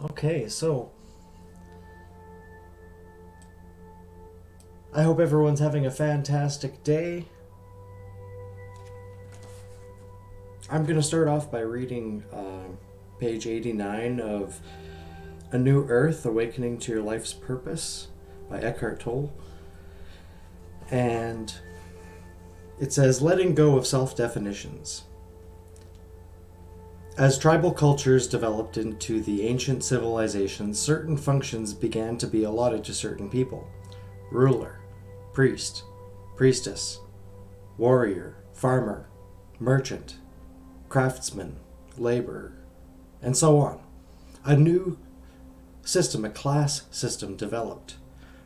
Okay, so I hope everyone's having a fantastic day. I'm going to start off by reading page 89 of A New Earth, Awakening to Your Life's Purpose by Eckhart Tolle. And it says, letting go of self-definitions. As tribal cultures developed into the ancient civilizations, certain functions began to be allotted to certain people. Ruler, priest, priestess, warrior, farmer, merchant, craftsman, laborer, and so on. A new system, a class system, developed.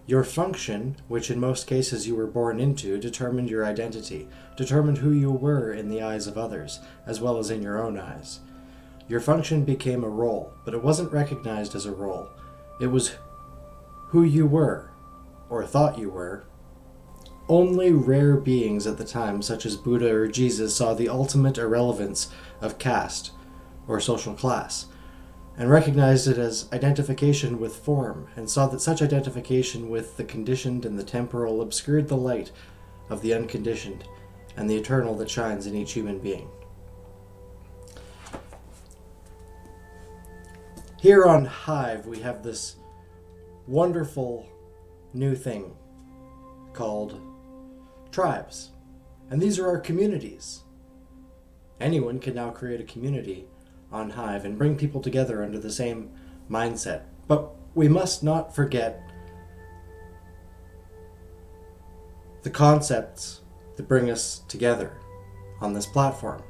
Your function, which in most cases you were born into, determined your identity, determined who you were in the eyes of others, as well as in your own eyes. Your function became a role, but it wasn't recognized as a role. It was who you were, or thought you were. Only rare beings at the time, such as Buddha or Jesus, saw the ultimate irrelevance of caste, or social class, and recognized it as identification with form, and saw that such identification with the conditioned and the temporal obscured the light of the unconditioned and the eternal that shines in each human being. Here on Hive, we have this wonderful new thing called tribes. And these are our communities. Anyone can now create a community on Hive and bring people together under the same mindset. But we must not forget the concepts that bring us together on this platform.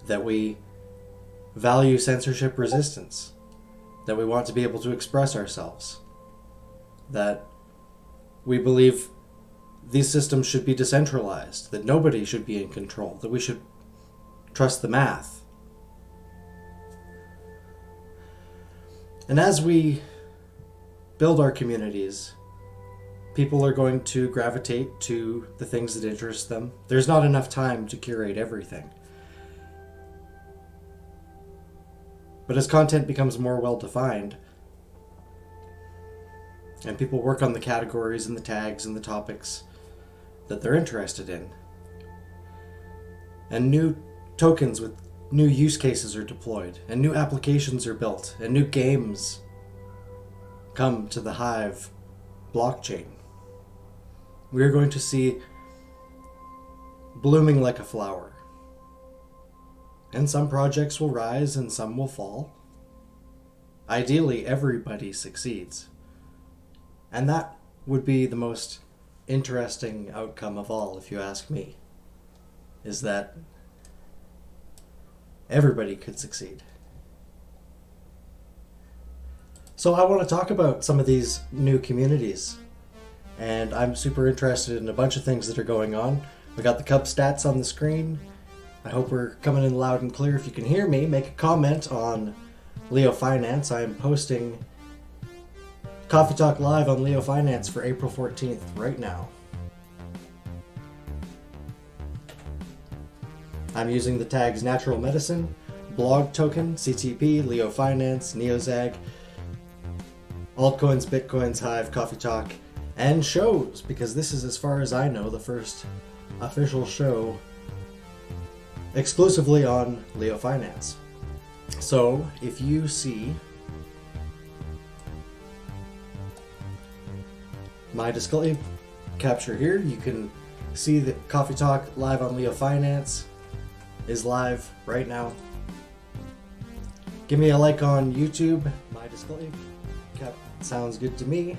That we value censorship resistance, that we want to be able to express ourselves, that we believe these systems should be decentralized, that nobody should be in control, that we should trust the math. And as we build our communities, people are going to gravitate to the things that interest them. There's not enough time to curate everything. But as content becomes more well-defined, and people work on the categories and the tags and the topics that they're interested in, and new tokens with new use cases are deployed, and new applications are built, and new games come to the Hive blockchain, we are going to see blooming like a flower. And some projects will rise and some will fall. Ideally, everybody succeeds. And that would be the most interesting outcome of all, if you ask me, is that everybody could succeed. So I want to talk about some of these new communities. And I'm super interested in a bunch of things that are going on. We got the Cub stats on the screen. I hope we're coming in loud and clear. If you can hear me, make a comment on LeoFinance. I am posting Coffee Talk Live on LeoFinance for April 14th right now. I'm using the tags Natural Medicine, Blog Token, CTP, LeoFinance, Neozag, Altcoins, Bitcoins, Hive, Coffee Talk, and shows, because this is, as far as I know, the first official show exclusively on LeoFinance. So if you see my display capture here, you can see that Coffee Talk live on LeoFinance is live right now. Give me a like on YouTube. My display cap sounds good to me.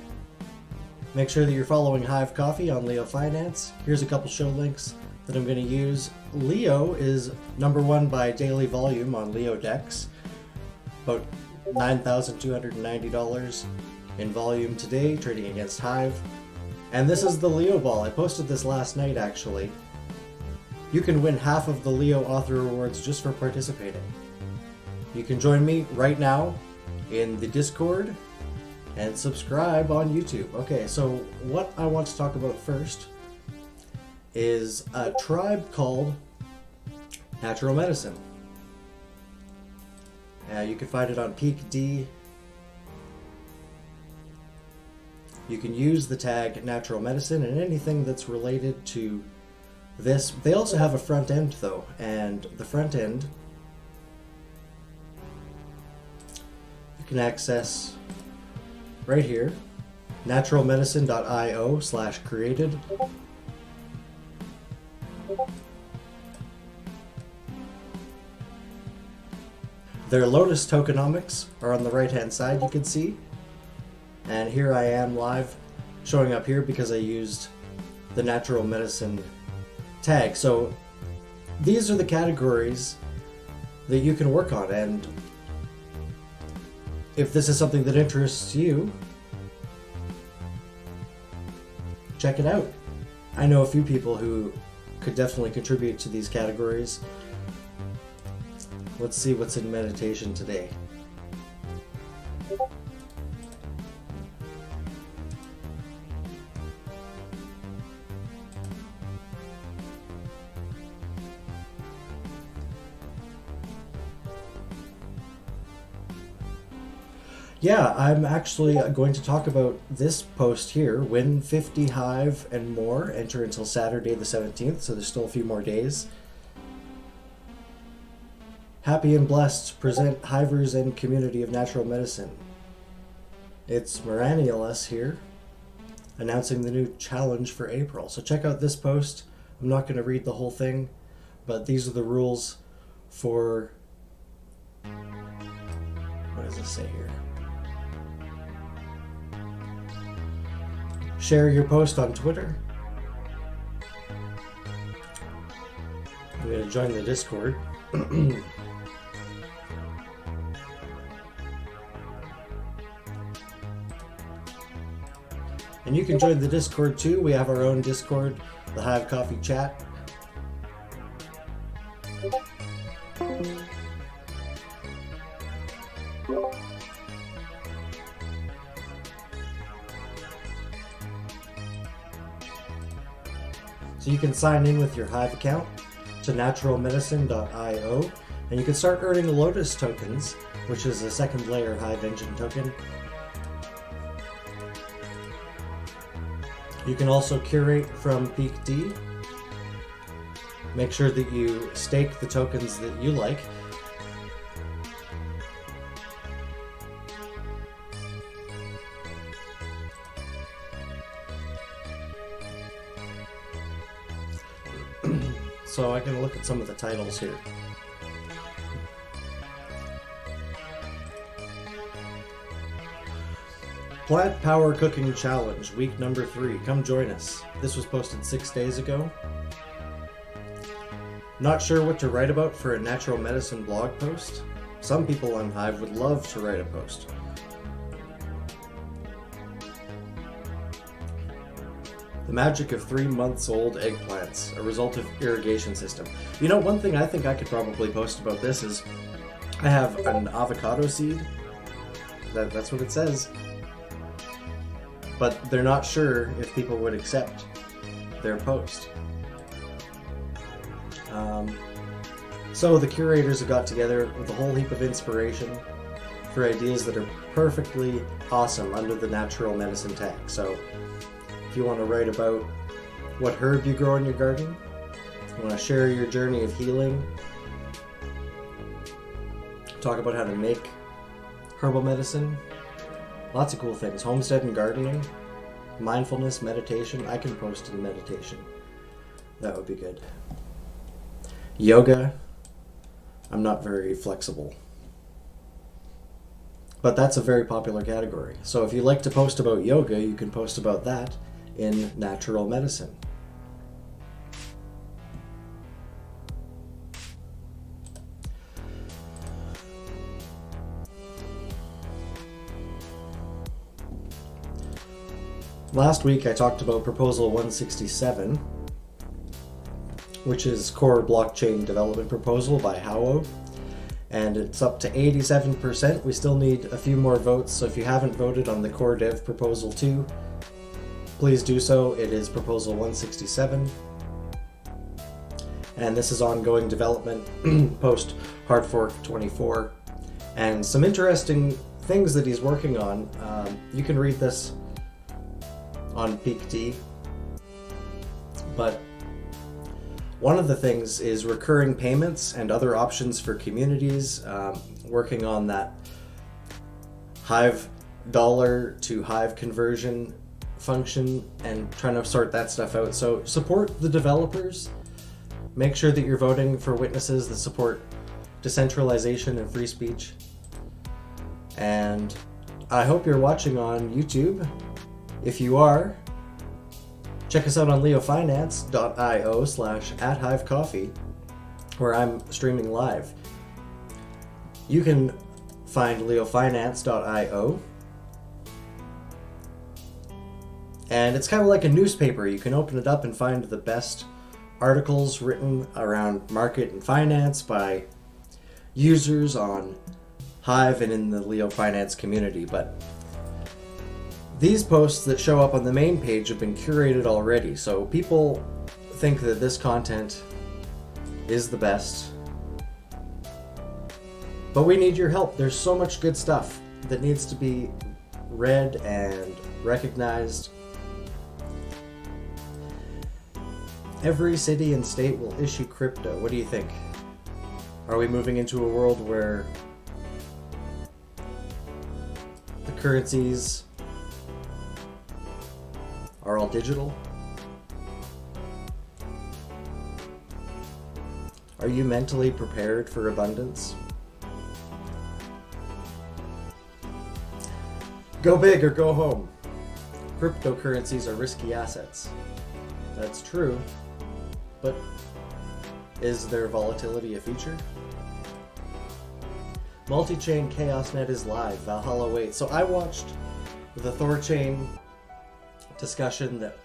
Make sure that you're following Hive Coffee on LeoFinance. Here's a couple show links that I'm going to use. Leo is #1 by daily volume on LeoDex, about $9,290 in volume today, trading against Hive. And this is the Leo Ball. I posted this last night, actually. You can win half of the Leo Author Awards just for participating. You can join me right now in the Discord and subscribe on YouTube. Okay, so what I want to talk about first is a tribe called Natural Medicine. You can find it on PeakD. You can use the tag natural medicine and anything that's related to this. They also have a front end though, and the front end you can access right here, naturalmedicine.io/created. Their Lotus tokenomics are on the right hand side, you can see. And here I am live showing up here because I used the natural medicine tag. So these are the categories that you can work on, and if this is something that interests you, check it out. I know a few people who could definitely contribute to these categories. Let's see what's in meditation today. Yeah, I'm actually going to talk about this post here. Win 50 Hive and more. Enter until Saturday the 17th, so there's still a few more days. Happy and blessed, present Hivers and community of natural medicine. It's Miranielus here, announcing the new challenge for April. So check out this post. I'm not going to read the whole thing, but these are the rules for... What does it say here? Share your post on Twitter. I'm going to join the Discord. And you can join the Discord too. We have our own Discord, the Hive Coffee Chat. So you can sign in with your Hive account to naturalmedicine.io, and you can start earning Lotus tokens, which is a second layer Hive Engine token. You can also curate from PeakD. Make sure that you stake the tokens that you like. So I can look at some of the titles here. Plant Power Cooking Challenge, week number 3. Come join us. This was posted 6 days ago. Not sure what to write about for a natural medicine blog post? Some people on Hive would love to write a post. The magic of 3-month-old eggplants, a result of irrigation system. You know, one thing I think I could probably post about this is I have an avocado seed. That's what it says. But they're not sure if people would accept their post. So the curators have got together with a whole heap of inspiration for ideas that are perfectly awesome under the natural medicine tag. So if you want to write about what herb you grow in your garden, you want to share your journey of healing, talk about how to make herbal medicine, lots of cool things. Homestead and gardening, mindfulness, meditation. I can post in meditation. That would be good. Yoga. I'm not very flexible. But that's a very popular category. So if you like to post about yoga, you can post about that in natural medicine. Last week I talked about Proposal 167, which is Core Blockchain Development Proposal by Howo, and it's up to 87%. We still need a few more votes, so if you haven't voted on the Core Dev Proposal 2, please do so. It is Proposal 167, and this is ongoing development post Hard Fork 24. and some interesting things that he's working on. You can read this on Peak Tea, but one of the things is recurring payments and other options for communities, working on that Hive dollar to Hive conversion function and trying to sort that stuff out. So support the developers. Make sure that you're voting for witnesses that support decentralization and free speech. And I hope you're watching on YouTube. If you are, check us out on leofinance.io/@hivecoffee, where I'm streaming live. You can find leofinance.io, and it's kind of like a newspaper. You can open it up and find the best articles written around market and finance by users on Hive and in the LeoFinance community. But these posts that show up on the main page have been curated already, so people think that this content is the best. But we need your help. There's so much good stuff that needs to be read and recognized. Every city and state will issue crypto. What do you think? Are we moving into a world where the currencies are all digital? Are you mentally prepared for abundance? Go big or go home. Cryptocurrencies are risky assets. That's true, but is their volatility a feature? Multi-chain ChaosNet is live. Valhalla waits. So I watched the Thorchain discussion that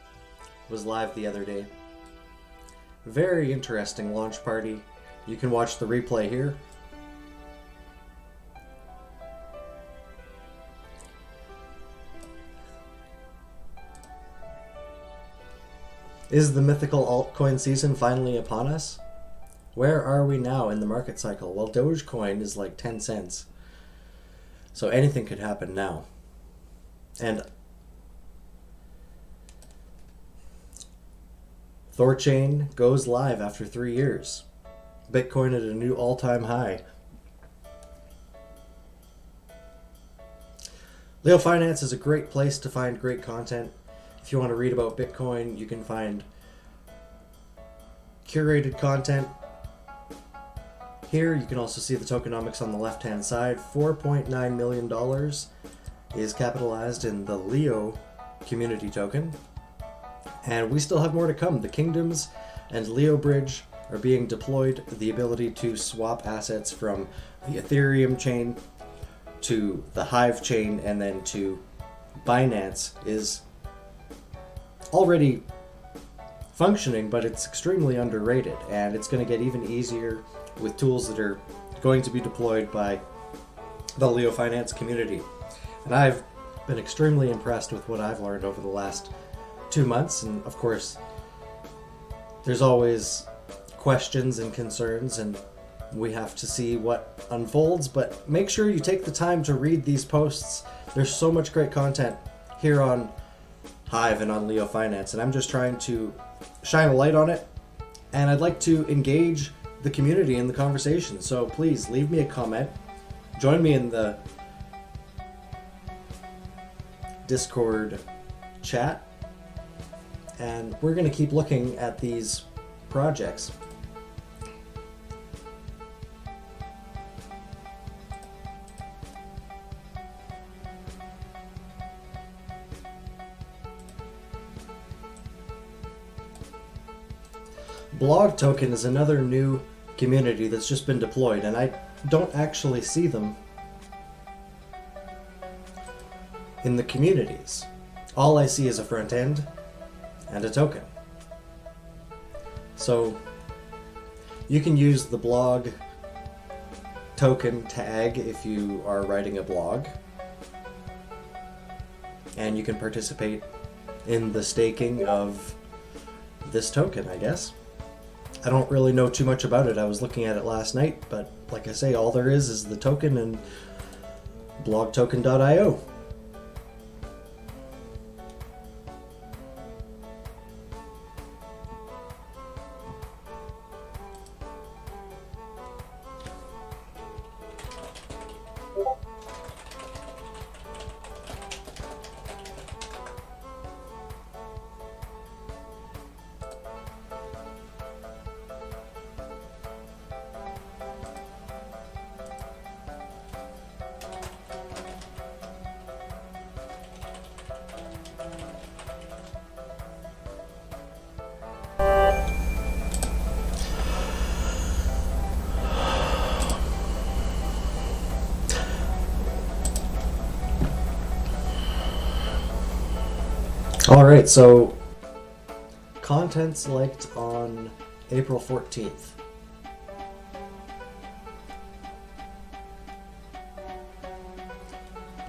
was live the other day. Very interesting launch party. You can watch the replay here. Is the mythical altcoin season finally upon us? Where are we now in the market cycle? Well, Dogecoin is like 10 cents. So anything could happen now. And Thorchain goes live after 3 years. Bitcoin at a new all-time high. LeoFinance is a great place to find great content. If you want to read about Bitcoin, you can find curated content. Here you can also see the tokenomics on the left-hand side. $4.9 million is capitalized in the Leo community token. And we still have more to come. The Kingdoms and Leo Bridge are being deployed. The ability to swap assets from the Ethereum chain to the Hive chain and then to Binance is already functioning, but it's extremely underrated, and it's going to get even easier with tools that are going to be deployed by the LeoFinance community. And I've been extremely impressed with what I've learned over the last 2 months, and of course there's always questions and concerns, and we have to see what unfolds, but make sure you take the time to read these posts. There's so much great content here on Hive and on LeoFinance, and I'm just trying to shine a light on it, and I'd like to engage the community in the conversation. So please leave me a comment, join me in the Discord chat, and we're going to keep looking at these projects. Blog Token is another new community that's just been deployed, and I don't actually see them in the communities. All I see is a front end and a token. So you can use the blog token tag if you are writing a blog, and you can participate in the staking of this token, I guess. I don't really know too much about it. I was looking at it last night, but like I say, all there is the token and blogtoken.io. All right, so contents liked on April 14th.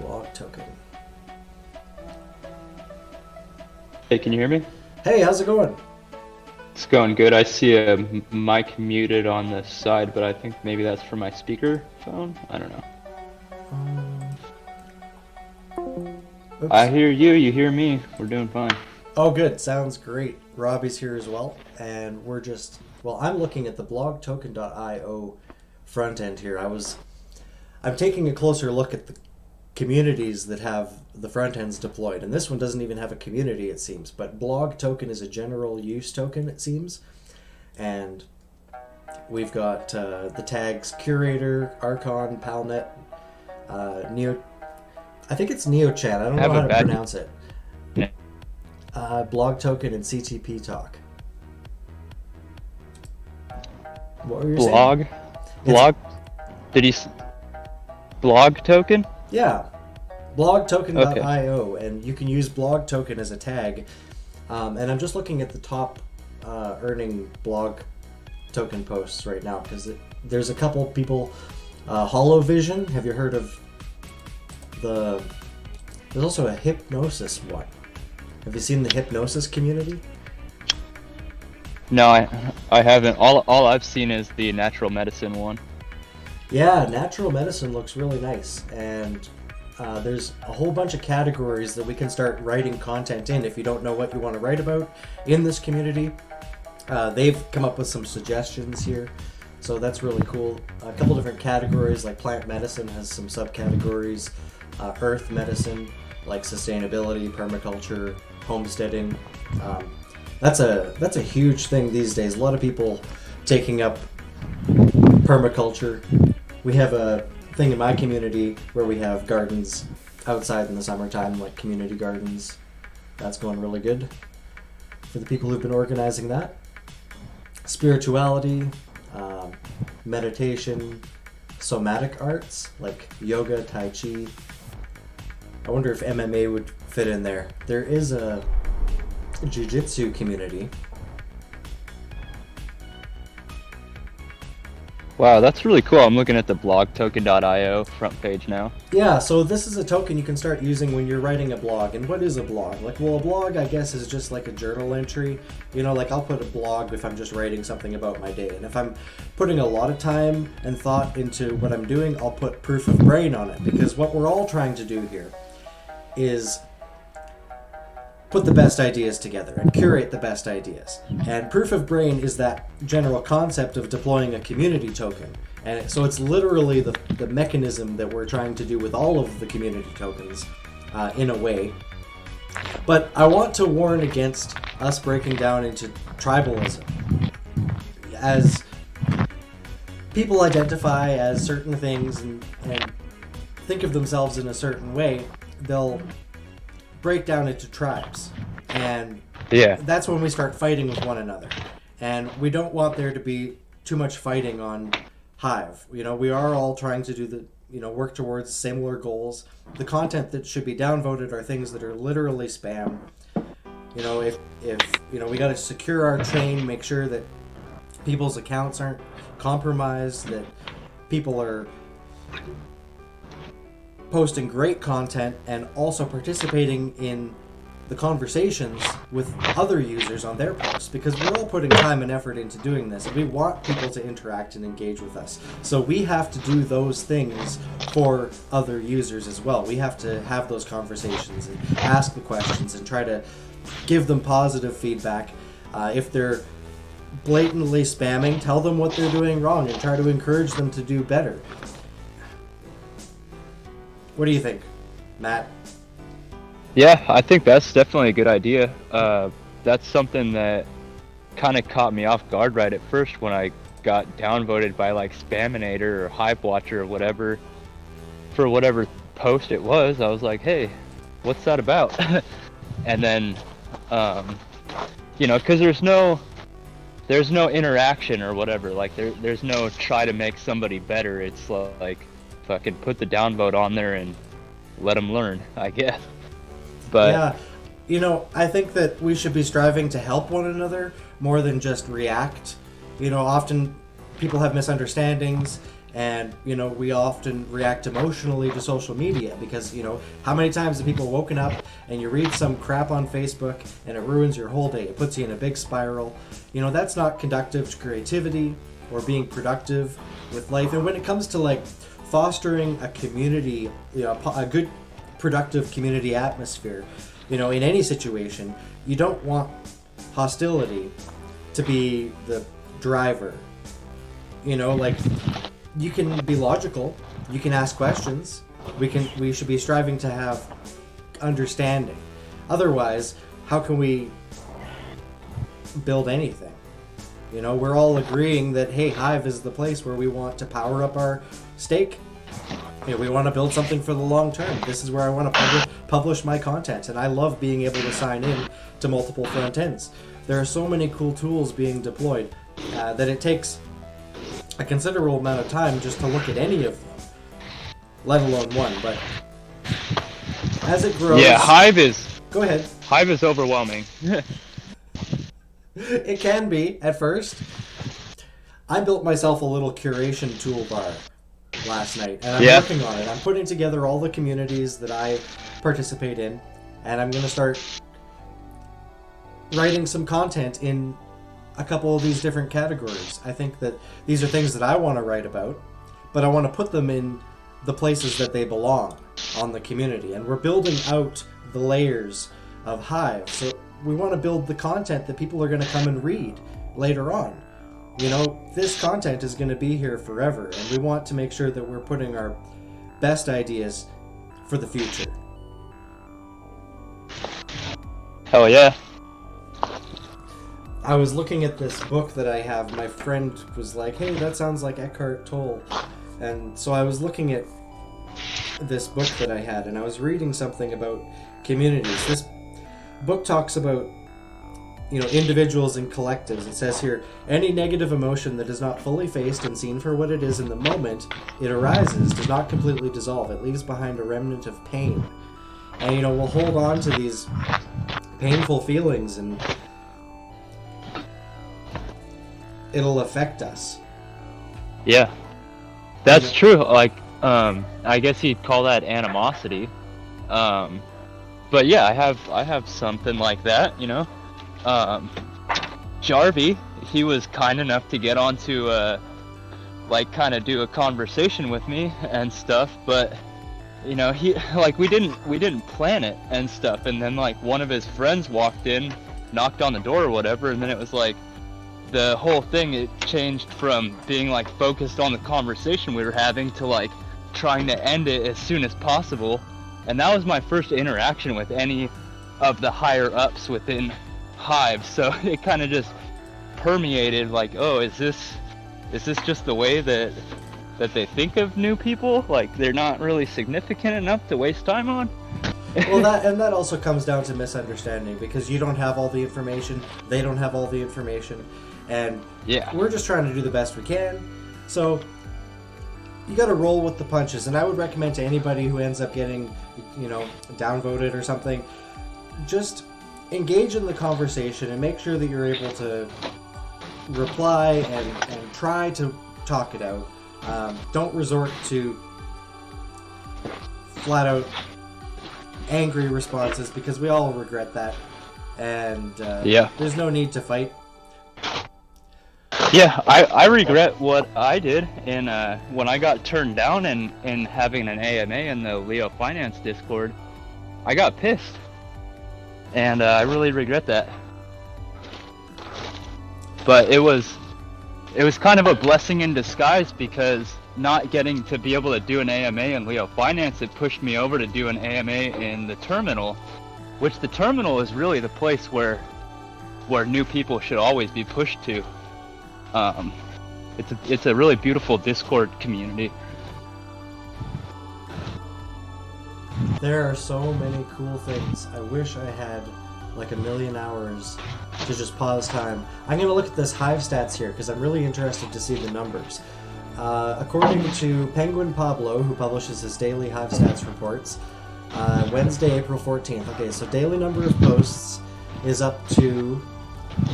Blog token. Hey, can you hear me? Hey, how's it going? It's going good. I see a mic muted on the side, but I think maybe that's for my speaker phone. I don't know. Oops. I hear you, you hear me. We're doing fine. Oh, good. Sounds great. Robbie's here as well, and we're just, well, I'm looking at the blogtoken.io front end here. I'm taking a closer look at the communities that have the front ends deployed, and this one doesn't even have a community, it seems, but blog token is a general use token, it seems, and we've got the tags curator, archon, palnet, neo, I think it's neochat, I don't know how to pronounce it, blog token, and CTP talk. What were you saying? Blog? Did he blog token? Yeah, blogtoken.io, and you can use blog token as a tag. And I'm just looking at the top earning blog token posts right now because there's a couple people. Hollow Vision, have you heard of there's also a hypnosis one. Have you seen the hypnosis community? No, I haven't. All I've seen is the natural medicine one. Yeah, natural medicine looks really nice, and there's a whole bunch of categories that we can start writing content in if you don't know what you want to write about in this community. They've come up with some suggestions here, so that's really cool. A couple different categories, like plant medicine has some subcategories, earth medicine, like sustainability, permaculture, homesteading. That's a huge thing these days. A lot of people taking up permaculture. We have a thing in my community where we have gardens outside in the summertime, like community gardens. That's going really good for the people who've been organizing that. Spirituality, meditation, somatic arts like yoga, tai chi. I wonder if MMA would fit in there. There is a jiu-jitsu community. Wow, that's really cool. I'm looking at the blogtoken.io front page now. Yeah, so this is a token you can start using when you're writing a blog. And what is a blog? Like, well, a blog, I guess, is just like a journal entry. You know, like I'll put a blog if I'm just writing something about my day. And if I'm putting a lot of time and thought into what I'm doing, I'll put proof of brain on it. Because what we're all trying to do here is put the best ideas together and curate the best ideas. And proof of brain is that general concept of deploying a community token. And so it's literally the mechanism that we're trying to do with all of the community tokens in a way. But I want to warn against us breaking down into tribalism. As people identify as certain things and think of themselves in a certain way, they'll break down into tribes, and that's when we start fighting with one another, and we don't want there to be too much fighting on Hive. You know, we are all trying to do work towards similar goals. The content that should be downvoted are things that are literally spam. You know, if we got to secure our chain, make sure that people's accounts aren't compromised, that people are posting great content and also participating in the conversations with other users on their posts, because we're all putting time and effort into doing this, and we want people to interact and engage with us. So we have to do those things for other users as well. We have to have those conversations and ask the questions and try to give them positive feedback. If they're blatantly spamming, tell them what they're doing wrong and try to encourage them to do better. What do you think, Matt? Yeah, I think that's definitely a good idea. That's something that kind of caught me off guard right at first when I got downvoted by like Spaminator or Hive Watcher or whatever for whatever post it was. I was like, hey, what's that about? And then, because there's no interaction or whatever. Like there's no try to make somebody better. It's like fucking put the downvote on there and let them learn, I guess. But yeah, I think that we should be striving to help one another more than just react. Often people have misunderstandings, and we often react emotionally to social media because how many times have people woken up and you read some crap on Facebook and it ruins your whole day? It puts you in a big spiral. That's not conductive to creativity or being productive with life. And when it comes to like fostering a community, a good productive community atmosphere, in any situation, you don't want hostility to be the driver. Like, you can be logical, you can ask questions, we should be striving to have understanding. Otherwise, how can we build anything? We're all agreeing that, hey, Hive is the place where we want to power up our stake. We want to build something for the long term. This is where I want to publish my content, and I love being able to sign in to multiple front ends. There are so many cool tools being deployed that it takes a considerable amount of time just to look at any of them, let alone one. But as it grows... Yeah, Hive is... Go ahead. Hive is overwhelming. It can be, at first. I built myself a little curation toolbar last night, and I'm working on it. I'm putting together all the communities that I participate in, and I'm going to start writing some content in a couple of these different categories. I think that these are things that I want to write about, but I want to put them in the places that they belong on the community. And we're building out the layers of Hive. So we want to build the content that people are going to come and read later on. This content is going to be here forever, and we want to make sure that we're putting our best ideas for the future. Hell yeah. I was looking at this book that I have. My friend was like, hey, that sounds like Eckhart Tolle. And so I was looking at this book that I had, and I was reading something about communities. This book talks about individuals and collectives. It says here, any negative emotion that is not fully faced and seen for what it is in the moment it arises does not completely dissolve. It leaves behind a remnant of pain. And, we'll hold on to these painful feelings, and it'll affect us. Yeah. That's true. Like, I guess you'd call that animosity. But yeah, I have something like that, Jarvie, he was kind enough to get onto kind of do a conversation with me and stuff, but he we didn't plan it and stuff, and then one of his friends walked in, knocked on the door or whatever, and then it was the whole thing, it changed from being focused on the conversation we were having to trying to end it as soon as possible. And that was my first interaction with any of the higher ups within Hive, so it kind of just permeated oh, is this just the way that they think of new people? They're not really significant enough to waste time on? Well, that also comes down to misunderstanding, because you don't have all the information, they don't have all the information, and we're just trying to do the best we can. So you got to roll with the punches, and I would recommend to anybody who ends up getting, downvoted or something, just engage in the conversation and make sure that you're able to reply and try to talk it out. Don't resort to flat out angry responses because we all regret that. And Yeah. there's no need to fight. Yeah, I regret what I did in when I got turned down in having an AMA in the LeoFinance Discord. I got pissed, and I really regret that. But it was kind of a blessing in disguise, because not getting to be able to do an AMA in LeoFinance, it pushed me over to do an AMA in the terminal, which the terminal is really the place where new people should always be pushed to. It's a really beautiful Discord community. There are so many cool things. I wish I had like 1 million hours to just pause time. I'm going to look at this Hive stats here because I'm really interested to see the numbers. According to Penguin Pablo, who publishes his daily Hive stats reports, Wednesday, April 14th. Okay, so daily number of posts is up to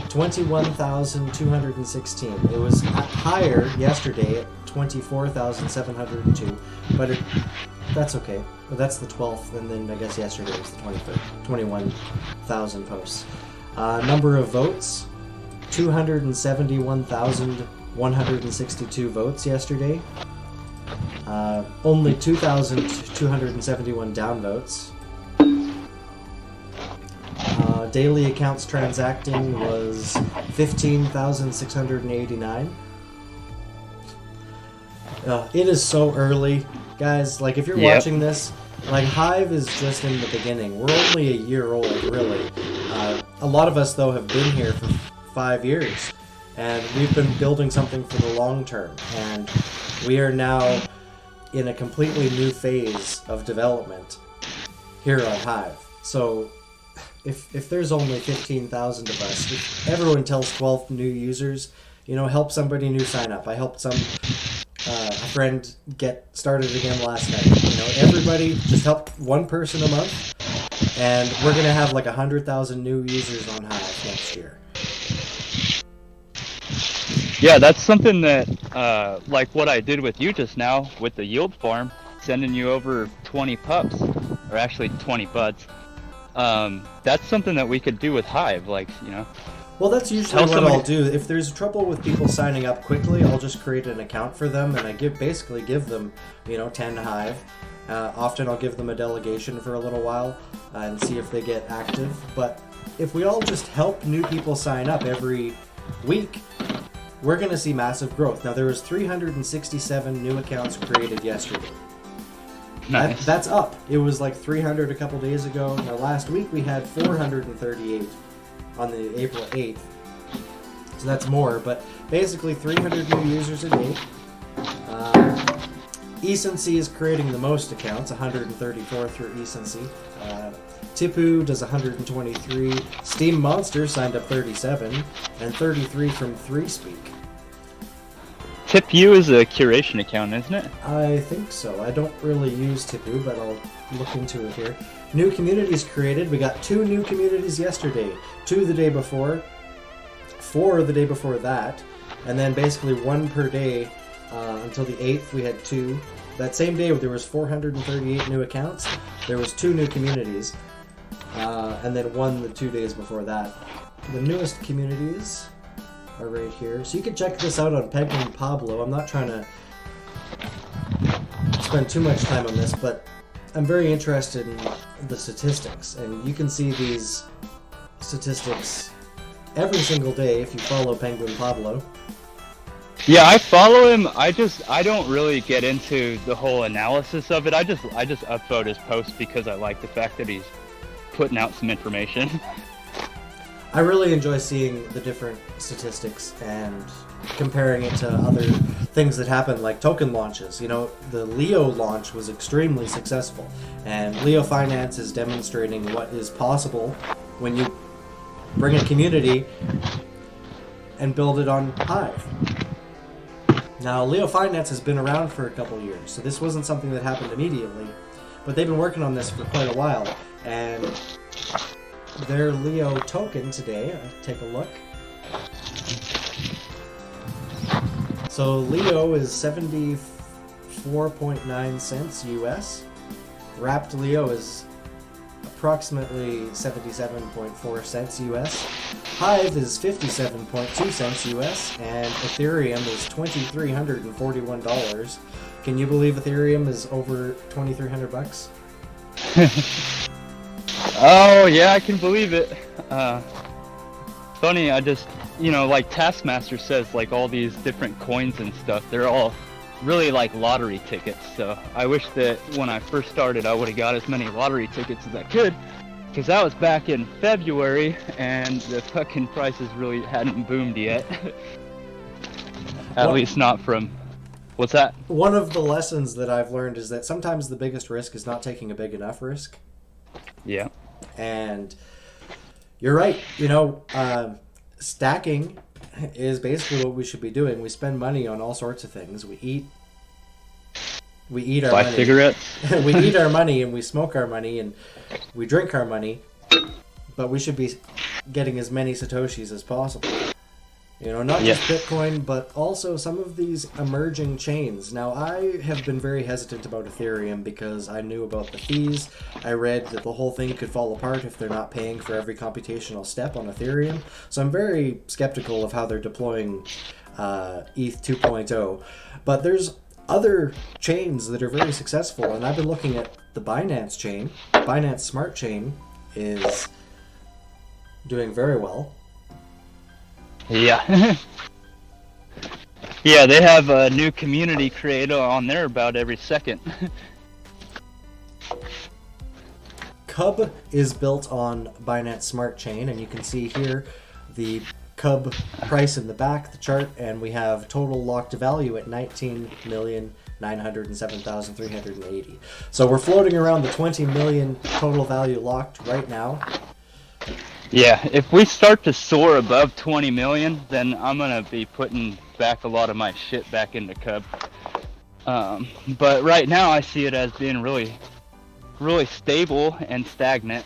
21,216. It was higher yesterday at 24,702, but that's okay. Well, that's the 12th, and then I guess yesterday was the 23rd. 21,000 posts. Number of votes, 271,162 votes yesterday. Only 2,271 downvotes. Daily accounts transacting was 15,689. It is so early, guys. Like, if you're watching this, like, Hive is just in the beginning. We're only a year old, really. A lot of us, though, have been here for 5 years, and we've been building something for the long term. And we are now in a completely new phase of development here on Hive. So if there's only 15,000 of us, if everyone tells 12 new users, help somebody new sign up. I helped a friend get started again last night. Everybody just help one person a month, and we're gonna have like 100,000 new users on Hive next year. Yeah, that's something that, like what I did with you just now with the yield farm, sending you over 20 pups, or actually 20 buds. That's something that we could do with Hive, Well, that's usually what I'll do. If there's trouble with people signing up quickly, I'll just create an account for them, and I basically give them, 10 Hive. Often I'll give them a delegation for a little while and see if they get active. But if we all just help new people sign up every week, we're going to see massive growth. Now, there was 367 new accounts created yesterday. Nice. That's up. It was like 300 a couple days ago. Now, last week we had 438 on the April 8th. So that's more, but basically 300 new users a day. Ecency is creating the most accounts, 134 through Ecency. Tipu does 123. Steam Monster signed up 37, and 33 from 3Speak. TipU is a curation account, isn't it? I think so. I don't really use Tipu, but I'll look into it here. New communities created. We got 2 new communities yesterday, 2 the day before, 4 the day before that, and then basically 1 per day until the 8th. We had 2. That same day there was 438 new accounts. There was 2 new communities, and then 1 the 2 days before that. The newest communities are right here. So you can check this out on Penguin Pablo. I'm not trying to spend too much time on this, but I'm very interested in the statistics, and you can see these statistics every single day if you follow Penguin Pablo. Yeah, I follow him. I don't really get into the whole analysis of it. I just upvote his posts because I like the fact that he's putting out some information. I really enjoy seeing the different statistics and comparing it to other things that happen, like token launches. The Leo launch was extremely successful, and LeoFinance is demonstrating what is possible when you bring a community and build it on Hive. Now, LeoFinance has been around for a couple years, so this wasn't something that happened immediately, but they've been working on this for quite a while, and their Leo token today, take a look. So Leo is 74.9 cents US. Wrapped Leo is approximately 77.4 cents US. Hive is 57.2 cents US, and Ethereum is $2,341. Can you believe Ethereum is over $2,300? Oh yeah, I can believe it. Funny, I just, like Taskmaster says, like all these different coins and stuff, they're all really like lottery tickets. So I wish that when I first started, I would have got as many lottery tickets as I could, because that was back in February, and the fucking prices really hadn't boomed yet. At least not from. What's that? One of the lessons that I've learned is that sometimes the biggest risk is not taking a big enough risk. Yeah. And you're right. Stacking is basically what we should be doing. We spend money on all sorts of things. We eat our Buy money. cigarettes. We eat our money, and we smoke our money, and we drink our money. But we should be getting as many Satoshis as possible. Not just Bitcoin, but also some of these emerging chains. Now, I have been very hesitant about Ethereum because I knew about the fees. I read that the whole thing could fall apart if they're not paying for every computational step on Ethereum. So I'm very skeptical of how they're deploying ETH 2.0. But there's other chains that are very successful, and I've been looking at the Binance chain. Binance Smart Chain is doing very well. Yeah. Yeah, they have a new community creator on there about every second. Cub is built on Binance Smart Chain, and you can see here the Cub price in the back, the chart, and we have total locked value at 19,907,380. So we're floating around the 20 million total value locked right now. Yeah, if we start to soar above 20 million, then I'm gonna be putting back a lot of my shit back into Cub. But right now I see it as being really, really stable and stagnant.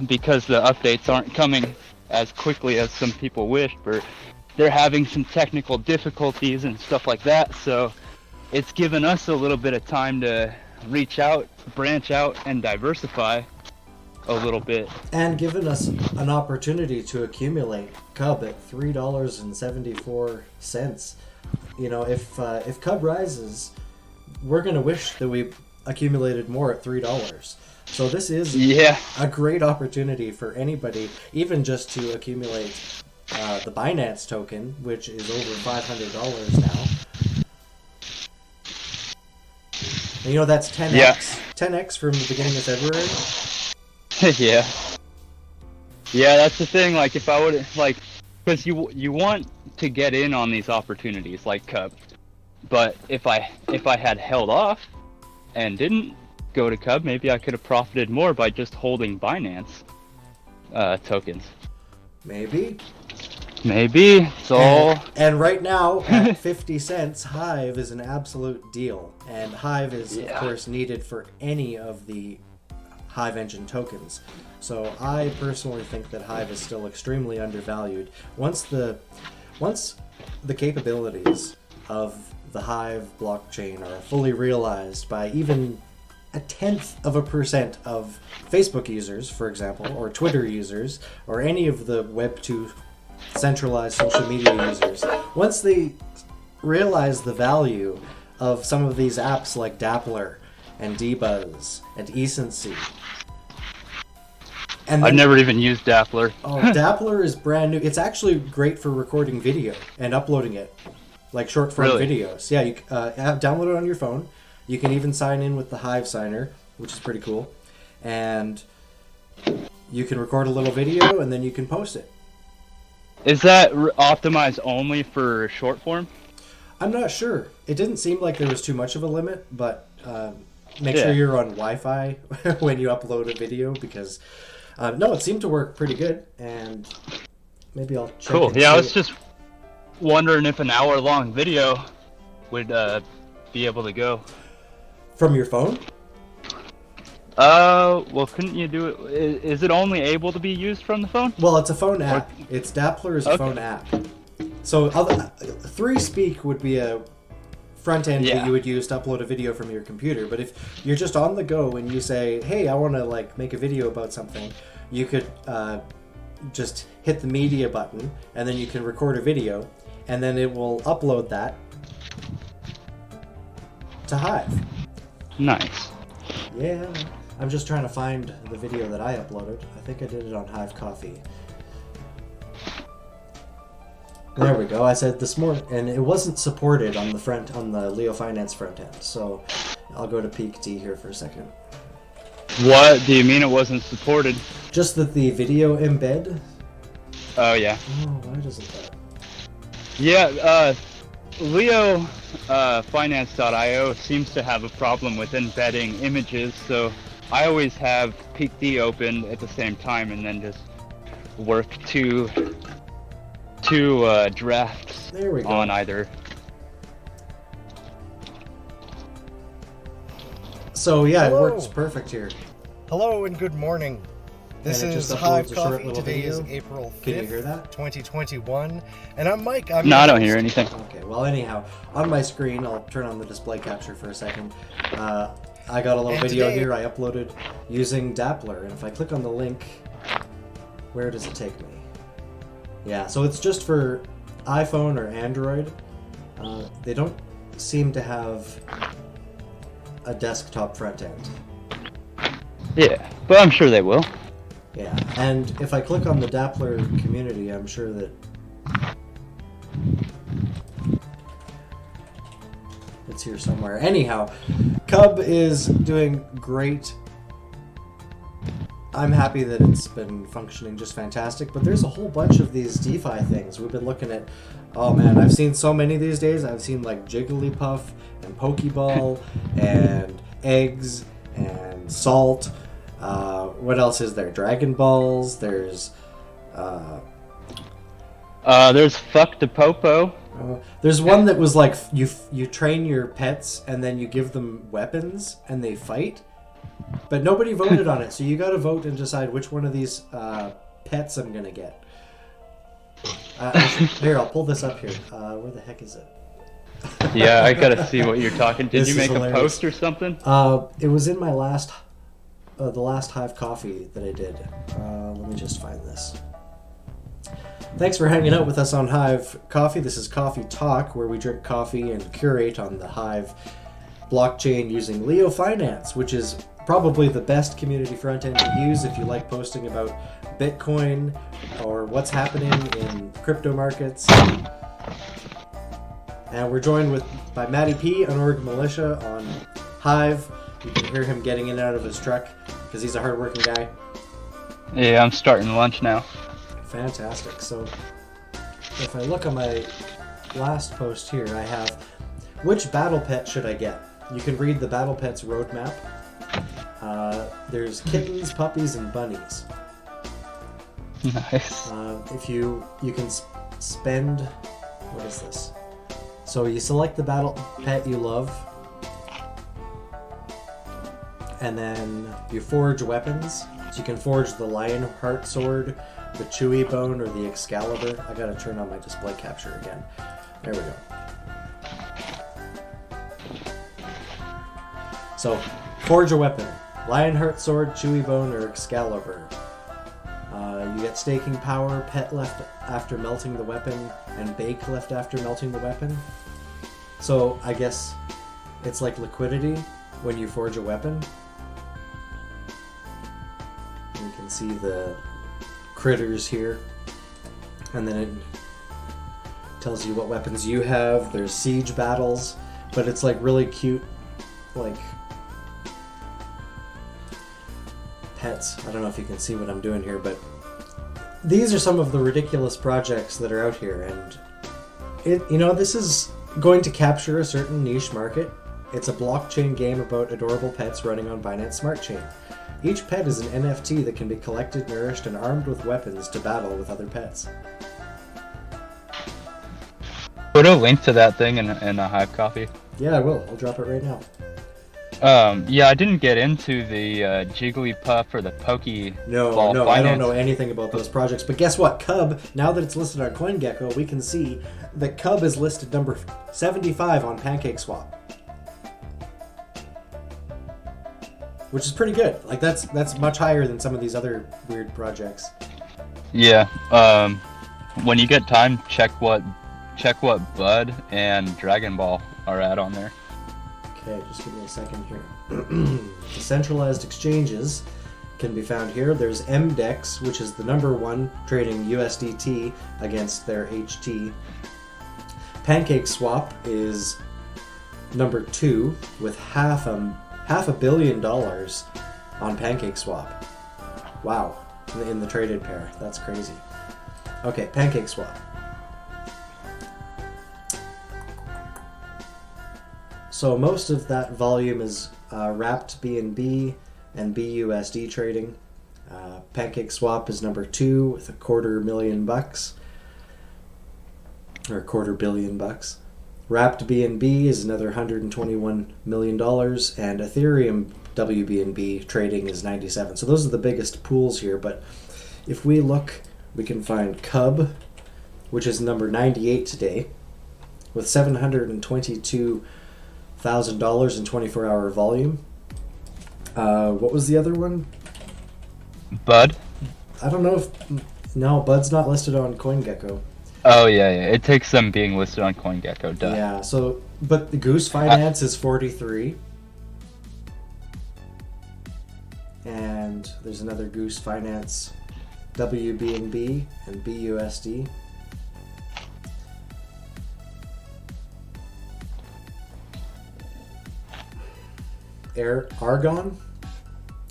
Because the updates aren't coming as quickly as some people wish, but they're having some technical difficulties and stuff like that. So it's given us a little bit of time to reach out, branch out, and diversify a little bit, and given us an opportunity to accumulate Cub at $3.74. If Cub rises, we're gonna wish that we accumulated more at $3. So this is a great opportunity for anybody, even just to accumulate the Binance token, which is over $500 now. And that's 10x. Yeah. 10x from the beginning of February. Yeah, that's the thing. Like, if I would, like, because you want to get in on these opportunities like Cub, but if I had held off and didn't go to Cub, maybe I could have profited more by just holding Binance tokens. Maybe. So. And right now, at 50 cents, Hive is an absolute deal, and Hive is of course needed for any of the Hive engine tokens. So I personally think that Hive is still extremely undervalued. Once the capabilities of the Hive blockchain are fully realized by even 0.1% of Facebook users, for example, or Twitter users, or any of the Web2 centralized social media users, once they realize the value of some of these apps like Dappler and Dbuzz and Ecency. And then, I've never even used Dappler. Oh, Dappler is brand new. It's actually great for recording video and uploading it, like short form videos. Yeah, you download it on your phone. You can even sign in with the Hive signer, which is pretty cool. And you can record a little video and then you can post it. Is that optimized only for short form? I'm not sure. It didn't seem like there was too much of a limit, but make sure you're on Wi-Fi when you upload a video, because no, it seemed to work pretty good, and maybe I'll check. Cool. Yeah, I was just wondering if an hour-long video would be able to go from your phone. Well, couldn't you do it? Is it only able to be used from the phone? Well, it's a phone app. It's Dappler is a phone app. So 3Speak would be a front end that Yeah. you would use to upload a video from your computer. But if you're just on the go and you say, hey, I want to like make a video about something, you could just hit the media button, and then you can record a video, and then it will upload that to Hive. Nice. Yeah. I'm just trying to find the video that I uploaded. I think I did it on Hive Coffee. There we go. I said this morning, and it wasn't supported on the LeoFinance front end. So I'll go to Peak D here for a second. What do you mean it wasn't supported? Just that the video embed. Oh yeah. Oh, why doesn't that? Yeah. LeoFinance.io seems to have a problem with embedding images, so I always have Peak D open at the same time, and then just work two drafts There we go. on either. So yeah, Hello. it works perfect here. Hello and good morning. This And it is just Hive uploads a short Coffee. little Today is video. April 5th, Can you hear that? 2021. And I'm Mike. No, I don't hear anything. Okay, well anyhow, on my screen, I'll turn on the display capture for a second. I got a little And video today- here I uploaded using Dappler, and if I click on the link, where does it take me? Yeah, so it's just for iPhone or Android. They don't seem to have a desktop front end. Yeah, but I'm sure they will. Yeah, and if I click on the Dappler community, I'm sure that it's here somewhere. Anyhow, Cub is doing great. I'm happy that it's been functioning just fantastic, but there's a whole bunch of these DeFi things. We've been looking at, oh man, I've seen so many these days. I've seen like Jigglypuff and Pokeball and eggs and salt. What else is there? Dragon Balls. There's Fuck the Popo. there's one that was like you train your pets and then you give them weapons and they fight, but nobody voted on it. So you got to vote and decide which one of these pets I'm gonna get. Here, I'll pull this up here. Where the heck is it? Yeah, I gotta see what you're talking. Did This you is make hilarious. a post or something? It was in my the last Hive Coffee that I did. Let me just find this. Thanks for hanging out with us on Hive Coffee. This is CoffeeTalk, where we drink coffee and curate on the Hive blockchain using LeoFinance, which is probably the best community front end to use if you like posting about Bitcoin or what's happening in crypto markets. And we're joined by Matty P, an org militia on Hive. You can hear him getting in and out of his truck because he's a hardworking guy. Yeah, I'm starting lunch now. Fantastic. So if I look on my last post here, I have which battle pet should I get? You can read the battle pets roadmap. There's kittens, puppies, and bunnies. Nice. If you can spend, what is this? So you select the battle pet you love, and then you forge weapons. So you can forge the Lionheart sword, the Chewy bone, or the Excalibur. I gotta turn on my display capture again. There we go. So, forge a weapon. Lionheart sword, Chewy bone, or Excalibur. You get staking power, pet left after melting the weapon, and bake left after melting the weapon. So I guess it's like liquidity when you forge a weapon. You can see the critters here, and then it tells you what weapons you have. There's siege battles, but it's like really cute, like pets. I don't know if you can see what I'm doing here, but these are some of the ridiculous projects that are out here, and this is going to capture a certain niche market. It's a blockchain game about adorable pets running on Binance Smart Chain. Each pet is an NFT that can be collected, nourished, and armed with weapons to battle with other pets. Put a link to that thing in a Hive Coffee. Yeah, I will. I'll drop it right now. Yeah, I didn't get into the Jigglypuff or the Pokeball No, I don't finance. know anything about those projects. But guess what? Cub, now that it's listed on CoinGecko, we can see that Cub is listed number 75 on PancakeSwap. Which is pretty good. Like that's much higher than some of these other weird projects. Yeah. When you get time, check what Bud and Dragon Ball are at on there. Okay, just give me a second here. Decentralized exchanges can be found here. There's MDEX, which is the number one trading USDT against their HT. PancakeSwap is number 2 with half a billion dollars on PancakeSwap. Wow, in the traded pair. That's crazy. Okay, PancakeSwap. So most of that volume is wrapped BNB and BUSD trading. PancakeSwap is number 2 with $250,000 or $250,000,000. Wrapped BNB is another $121 million, and Ethereum WBNB trading is 97. So those are the biggest pools here. But if we look, we can find Cub, which is number 98 today, with $722,000 in 24-hour volume. What was the other one? Bud? I don't know if... No, Bud's not listed on CoinGecko. Oh, yeah. It takes them being listed on CoinGecko, duh. Yeah, so... But the Goose Finance is 43. And there's another Goose Finance WBNB and BUSD. Argon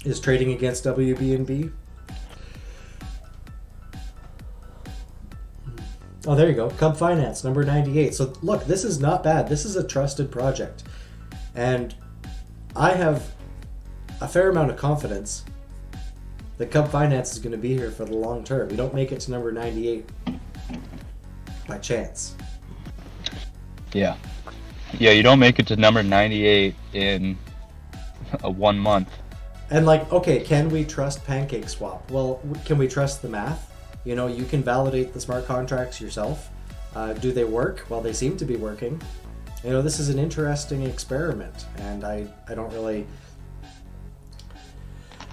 is trading against WBNB. Oh, there you go. Cub Finance, number 98. So look, this is not bad. This is a trusted project. And I have a fair amount of confidence that Cub Finance is going to be here for the long term. You don't make it to number 98 by chance. Yeah. Yeah, you don't make it to number 98 in 1 month. And like, okay, can we trust PancakeSwap? Well, can we trust the math? You know, you can validate the smart contracts yourself. Do they work? Well, they seem to be working. You know, this is an interesting experiment, and I don't really...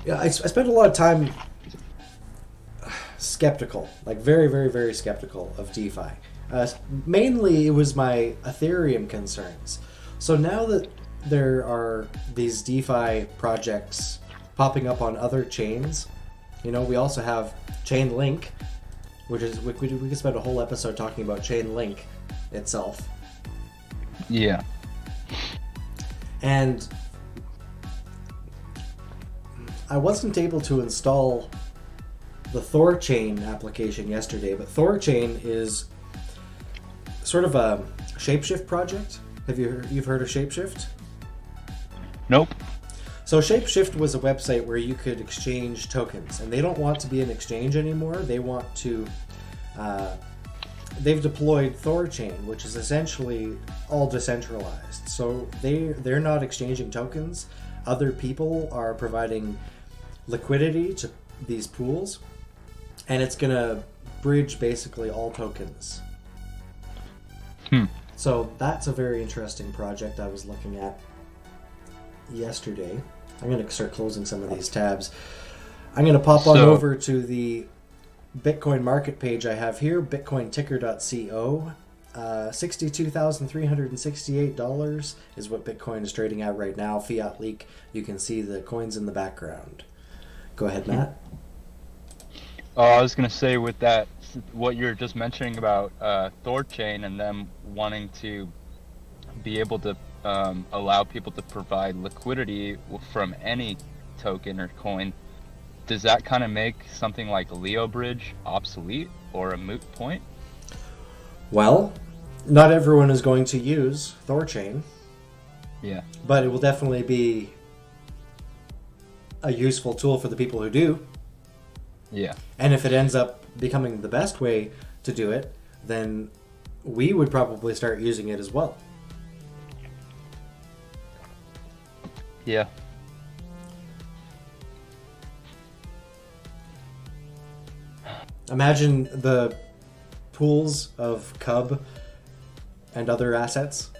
Yeah, I spent a lot of time skeptical, like very, very, very skeptical of DeFi. Mainly, it was my Ethereum concerns. So now that there are these DeFi projects popping up on other chains, you know, we also have Chainlink, which is we could spend a whole episode talking about Chainlink itself. Yeah. And I wasn't able to install the Thorchain application yesterday, but Thorchain is sort of a Shapeshift project. You've heard of Shapeshift? Nope. So Shapeshift was a website where you could exchange tokens, and they don't want to be an exchange anymore. They want to... they've deployed Thorchain, which is essentially all decentralized. So they're not exchanging tokens. Other people are providing liquidity to these pools, and it's going to bridge basically all tokens. So that's a very interesting project I was looking at yesterday. I'm going to start closing some of these tabs. I'm going to pop on over to the Bitcoin market page I have here, bitcointicker.co. $62,368 is what Bitcoin is trading at right now. Fiat leak. You can see the coins in the background. Go ahead, Matt. I was going to say with that, what you're just mentioning about Thorchain and them wanting to be able to allow people to provide liquidity from any token or coin, does that kind of make something like LeoBridge obsolete or a moot point? Well, not everyone is going to use Thorchain. Yeah. But it will definitely be a useful tool for the people who do. Yeah. And if it ends up becoming the best way to do it, then we would probably start using it as well. Yeah. Imagine the pools of Cub and other assets.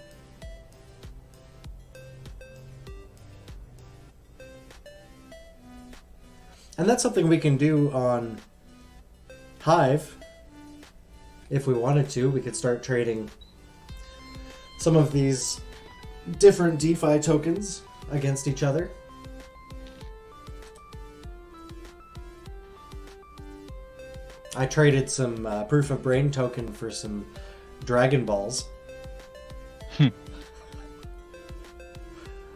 And that's something we can do on Hive. If we wanted to, we could start trading some of these different DeFi tokens against each other. I traded some Proof of Brain token for some Dragon Balls.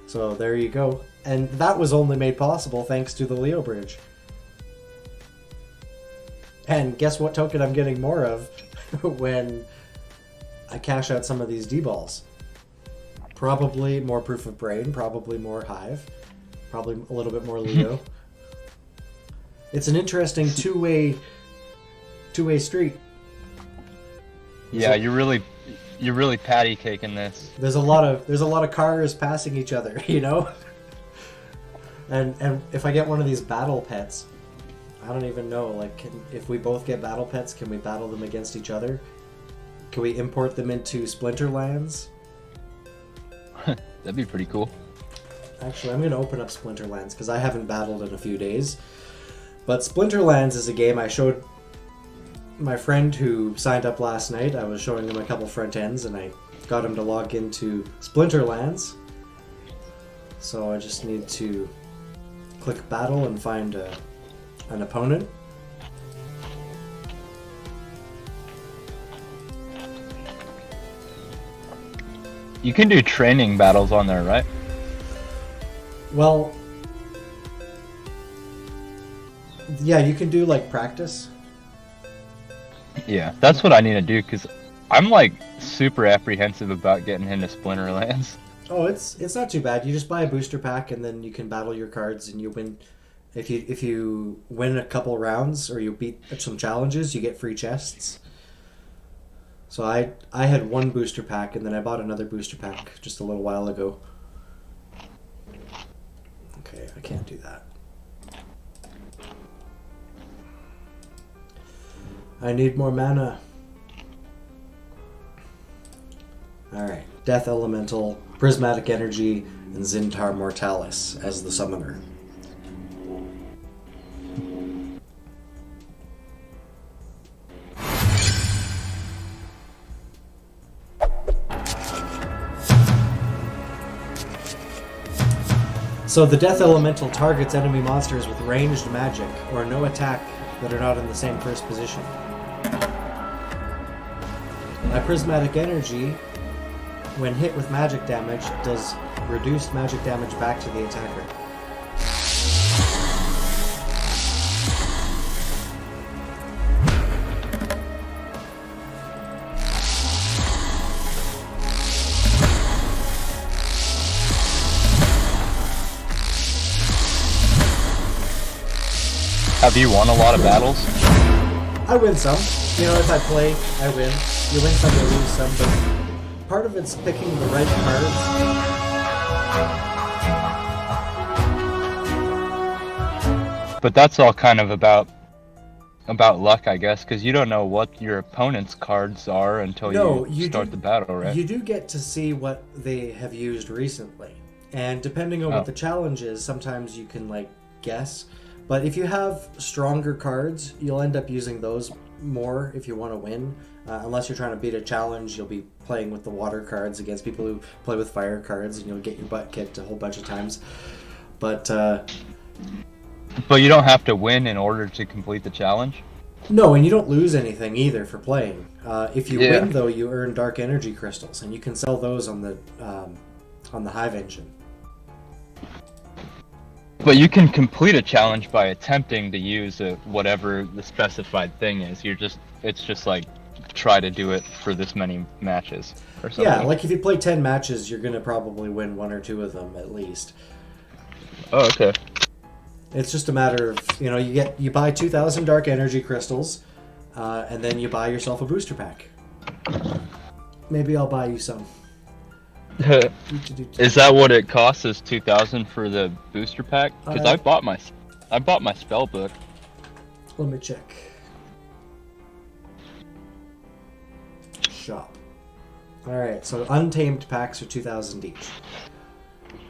So there you go. And that was only made possible thanks to the Leo Bridge. And guess what token I'm getting more of when I cash out some of these D-balls? Probably more Proof of Brain, probably more Hive, probably a little bit more Leo. It's an interesting two-way street. Yeah, you're really patty caking this. There's a lot of cars passing each other, you know? And if I get one of these battle pets, I don't even know, like, if we both get battle pets, can we battle them against each other? Can we import them into Splinterlands? That'd be pretty cool. Actually, I'm going to open up Splinterlands because I haven't battled in a few days. But Splinterlands is a game I showed my friend who signed up last night. I was showing him a couple front ends and I got him to log into Splinterlands. So I just need to click battle and find an opponent. You can do training battles on there, right? Well, yeah, you can do like practice. Yeah, that's what I need to do because I'm like super apprehensive about getting into Splinterlands. Oh, it's not too bad. You just buy a booster pack and then you can battle your cards and you win. If you win a couple rounds or you beat some challenges, you get free chests. So I had one booster pack and then I bought another booster pack just a little while ago. Okay, I can't do that. I need more mana. Alright, Death Elemental, Prismatic Energy, and Zintar Mortalis as the summoner. So the Death Elemental targets enemy monsters with ranged magic or no attack that are not in the same first position. My Prismatic Energy, when hit with magic damage, does reduced magic damage back to the attacker. Have you won a lot of battles? I win some. You know, if I play, I win. You win some, you lose some, but part of it's picking the right cards. But that's all kind of about luck, I guess, because you don't know what your opponent's cards are until you start the battle, right? You do get to see what they have used recently. And depending on what the challenge is, sometimes you can, like, guess. But if you have stronger cards, you'll end up using those more if you want to win. Unless you're trying to beat a challenge, you'll be playing with the water cards against people who play with fire cards, and you'll get your butt kicked a whole bunch of times. But you don't have to win in order to complete the challenge? No, and you don't lose anything either for playing. If you win, though, you earn dark energy crystals, and you can sell those on the Hive engine. But you can complete a challenge by attempting to use whatever the specified thing is. It's just like try to do it for this many matches or something. Yeah, like if you play 10 matches, you're gonna probably win 1 or 2 of them at least. Oh, okay. It's just a matter of, you buy 2,000 dark energy crystals, and then you buy yourself a booster pack. Maybe I'll buy you some. Is that what it costs? Is 2,000 for the booster pack? Because I bought my spell book. Let me check. Shop. Alright, so untamed packs are 2,000 each.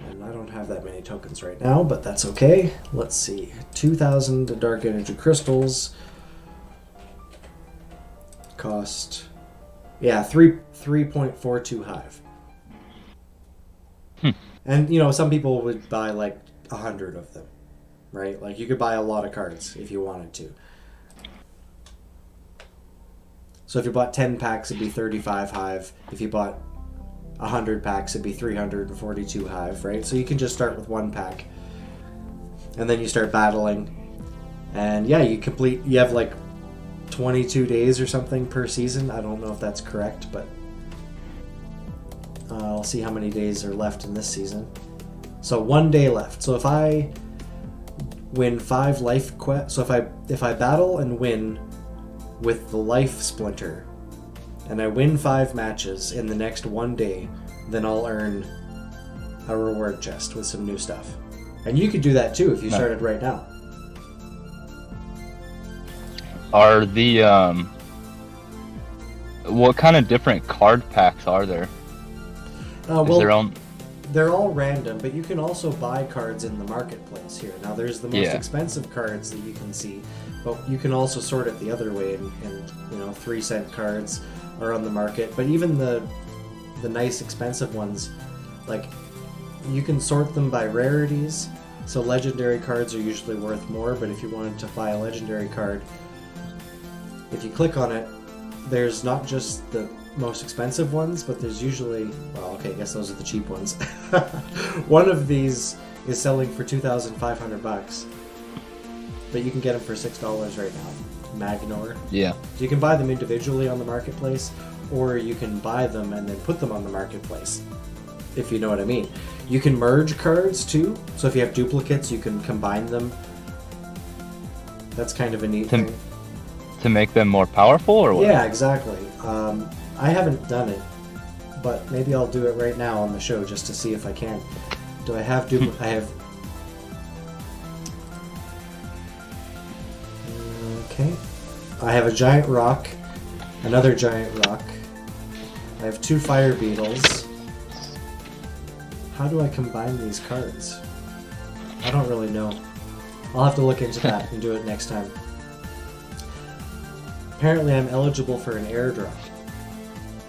And I don't have that many tokens right now, but that's okay. Let's see. 2,000 dark energy crystals cost, yeah, 3.42 hive. And, you know, some people would buy like 100 of them, right? Like, you could buy a lot of cards if you wanted to. So if you bought 10 packs, it'd be 35 hive. If you bought 100 packs, it'd be 342 hive, right? So you can just start with one pack, and then you start battling. And yeah, you have like 22 days or something per season. I don't know if that's correct, but I'll see how many days are left in this season. So 1 day left. So if I win 5 life quests, so if I battle and win with the life splinter, and I win 5 matches in the next 1 day, then I'll earn a reward chest with some new stuff. And you could do that too if you started right now. Are the what kind of different card packs are there? Well, they're all random, but you can also buy cards in the marketplace here. Now, there's the most expensive cards that you can see, but you can also sort it the other way, and 3-cent cards are on the market. But even the nice expensive ones, like, you can sort them by rarities. So legendary cards are usually worth more, but if you wanted to buy a legendary card, if you click on it, there's not just the most expensive ones, but there's usually, well, okay, I guess those are the cheap ones. One of these is selling for $2,500, but you can get them for $6 right now. Magnor. Yeah. So you can buy them individually on the marketplace, or you can buy them and then put them on the marketplace, if you know what I mean. You can merge cards too, so if you have duplicates, you can combine them. That's kind of a neat thing. To make them more powerful, or what? Yeah, exactly. I haven't done it, but maybe I'll do it right now on the show just to see if I can. Do I have I have... Okay. I have a giant rock, another giant rock. I have 2 fire beetles. How do I combine these cards? I don't really know. I'll have to look into that and do it next time. Apparently I'm eligible for an airdrop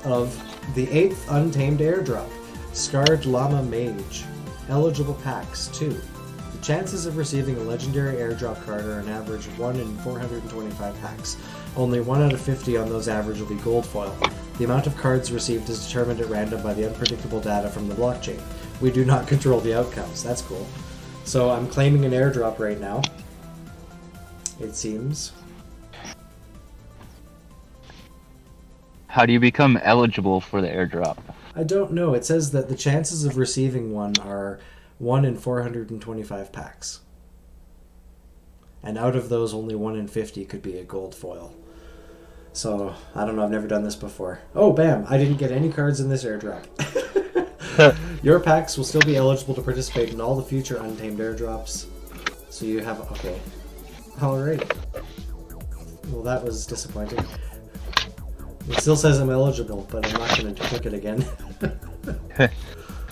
of the 8th Untamed airdrop, Scarred Llama Mage. Eligible packs, 2. The chances of receiving a legendary airdrop card are an average of 1 in 425 packs. Only 1 out of 50 on those average will be gold foil. The amount of cards received is determined at random by the unpredictable data from the blockchain. We do not control the outcomes. That's cool. So I'm claiming an airdrop right now, it seems. How do you become eligible for the airdrop? I don't know. It says that the chances of receiving one are 1 in 425 packs. And out of those, only 1 in 50 could be a gold foil. So, I don't know. I've never done this before. Oh, bam. I didn't get any cards in this airdrop. Your packs will still be eligible to participate in all the future Untamed airdrops. So you have... Okay. Alright. Well, that was disappointing. It still says I'm eligible, but I'm not going to click it again.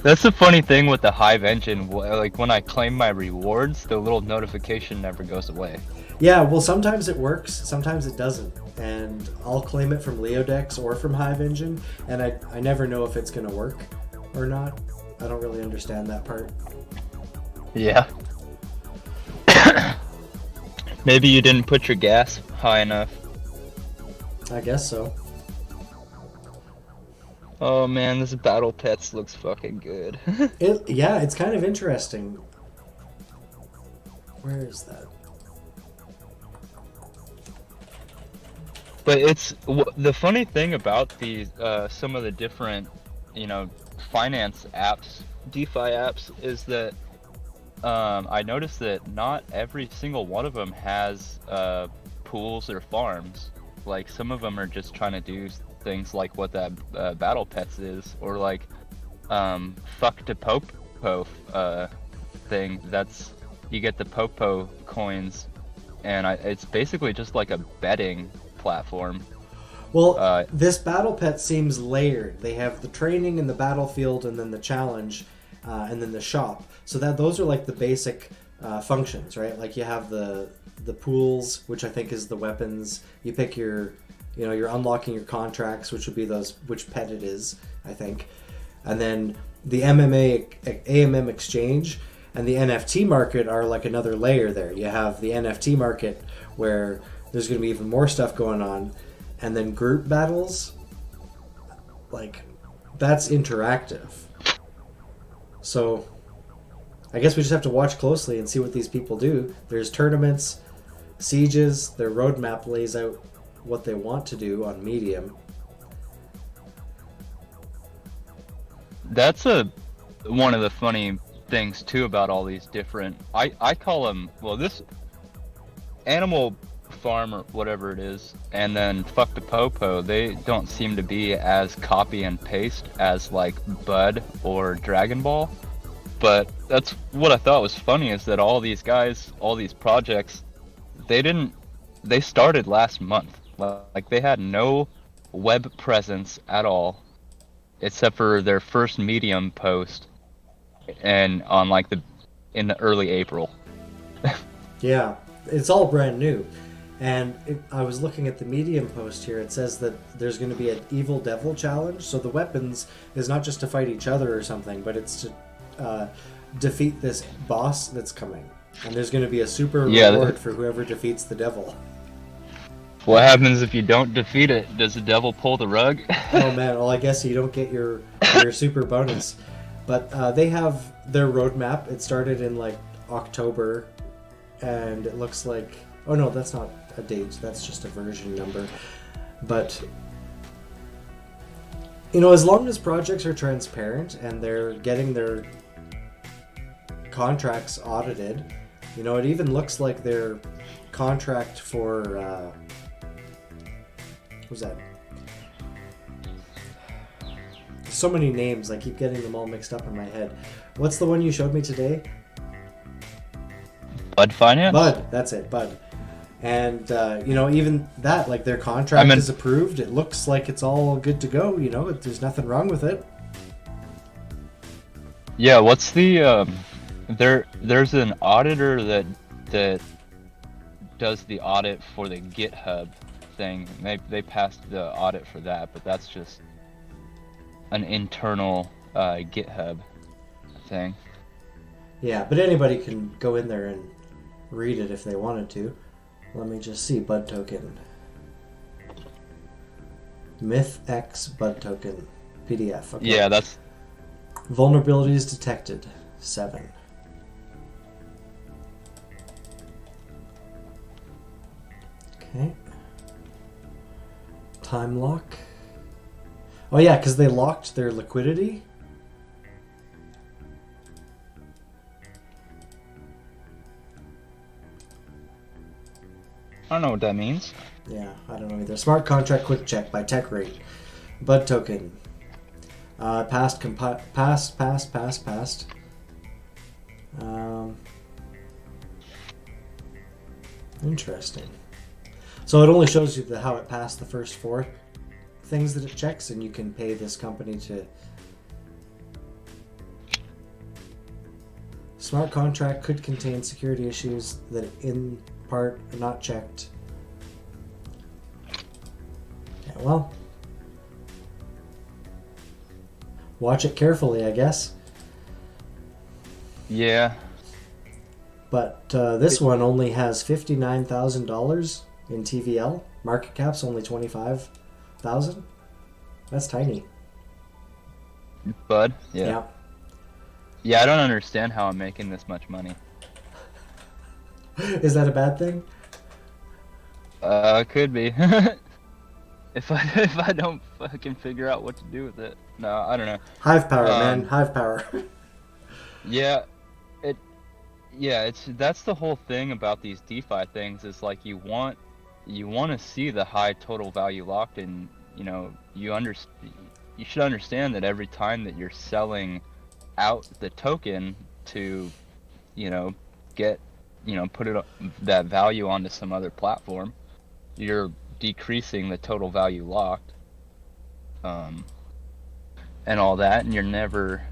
That's the funny thing with the Hive engine. Like, when I claim my rewards, the little notification never goes away. Yeah, well, sometimes it works, sometimes it doesn't. And I'll claim it from Leodex or from Hive Engine, and I never know if it's going to work or not. I don't really understand that part. Yeah. Maybe you didn't put your gas high enough. I guess so. Oh man, this Battle Pets looks fucking good. Yeah, it's kind of interesting. Where is that? But it's the funny thing about these some of the different, finance apps, DeFi apps, is that I noticed that not every single one of them has pools or farms. Like, some of them are just trying to do things like what that Battle Pets is, or like fuck to Popo thing. That's you get the Popo coins, and it's basically just like a betting platform. Well, this battle pet seems layered. They have the training and the battlefield, and then the challenge, and then the shop. So that those are like the basic functions, right? Like you have the pools, which I think is the weapons. You pick your, you're unlocking your contracts, which would be those which pet it is, I think, and then the AMM exchange and the NFT market are like another layer there. You have the NFT market where there's going to be even more stuff going on. And then group battles, like, that's interactive. So, I guess we just have to watch closely and see what these people do. There's tournaments, sieges, their roadmap lays out what they want to do on Medium. That's one of the funny things, too, about all these different... I call them... Well, this... Animal Farm or whatever it is, and then Fuck the Popo, they don't seem to be as copy and paste as like Bud or Dragon Ball. But that's what I thought was funny, is that all these guys, all these projects, they started last month. Like they had no web presence at all, except for their first Medium post, and on like in the early April. Yeah, it's all brand new. And I was looking at the Medium post here. It says that there's going to be an Evil Devil challenge. So the weapons is not just to fight each other or something, but it's to defeat this boss that's coming. And there's going to be a super reward for whoever defeats the devil. What happens if you don't defeat it? Does the devil pull the rug? Oh man, well I guess you don't get your super bonus. But they have their roadmap. It started in like October, and it looks like... Oh no, that's not a date, that's just a version number. But, as long as projects are transparent and they're getting their contracts audited, it even looks like their contract for, what was that? So many names, I keep getting them all mixed up in my head. What's the one you showed me today? Bud Finance? Bud, that's it, Bud. And, even that, like, their contract is approved. It looks like it's all good to go, There's nothing wrong with it. Yeah, what's the, there's an auditor that does the audit for the GitHub thing. They passed the audit for that, but that's just an internal GitHub thing. Yeah, but anybody can go in there and read it if they wanted to. Let me just see. Bud token. MythX Bud token. PDF. Okay. Yeah, that's... Vulnerabilities detected. 7. Okay. Time lock. Oh yeah, because they locked their liquidity. I don't know what that means. Yeah, I don't know either. Smart contract quick check by TechRate. Bud token. Passed. Interesting. So it only shows you how it passed the first 4 things that it checks, and you can pay this company to... Smart contract could contain security issues that in part are not checked. Yeah, well, watch it carefully, I guess. Yeah. But this one only has $59,000 in TVL. Market cap's only 25,000. That's tiny. Bud? Yeah. Yeah. Yeah, I don't understand how I'm making this much money. Is that a bad thing? Could be. if I don't fucking figure out what to do with it. No, I don't know. Hive power, man. Hive power. That's the whole thing about these DeFi things, is like you want to see the high total value locked, and you you should understand that every time that you're selling out the token to, you know, get, put that value onto some other platform, you're decreasing the total value locked, and all that, and you're never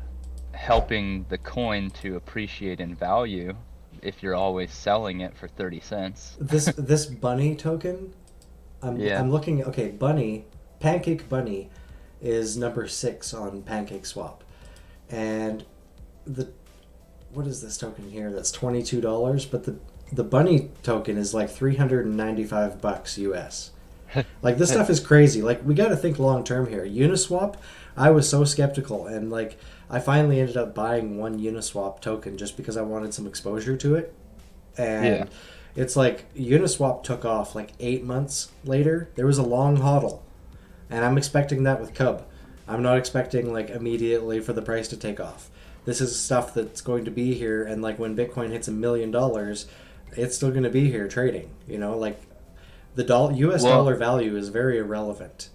helping the coin to appreciate in value if you're always selling it for 30 cents. This bunny token, Yeah. I'm looking. Okay, bunny, Pancake Bunny, is number 6 on PancakeSwap, and what is this token here? That's $22, but the bunny token is like $395 US. Like, this stuff is crazy. Like, we got to think long term here. Uniswap, I was so skeptical, and like I finally ended up buying one Uniswap token just because I wanted some exposure to it. And Yeah. it's like Uniswap took off like 8 months later. There was a long hodl, and I'm expecting that with Cub. I'm not expecting like immediately for the price to take off. This is stuff that's going to be here, and like when Bitcoin hits $1 million, it's still going to be here trading. Like the U.S. Well, dollar value is very irrelevant.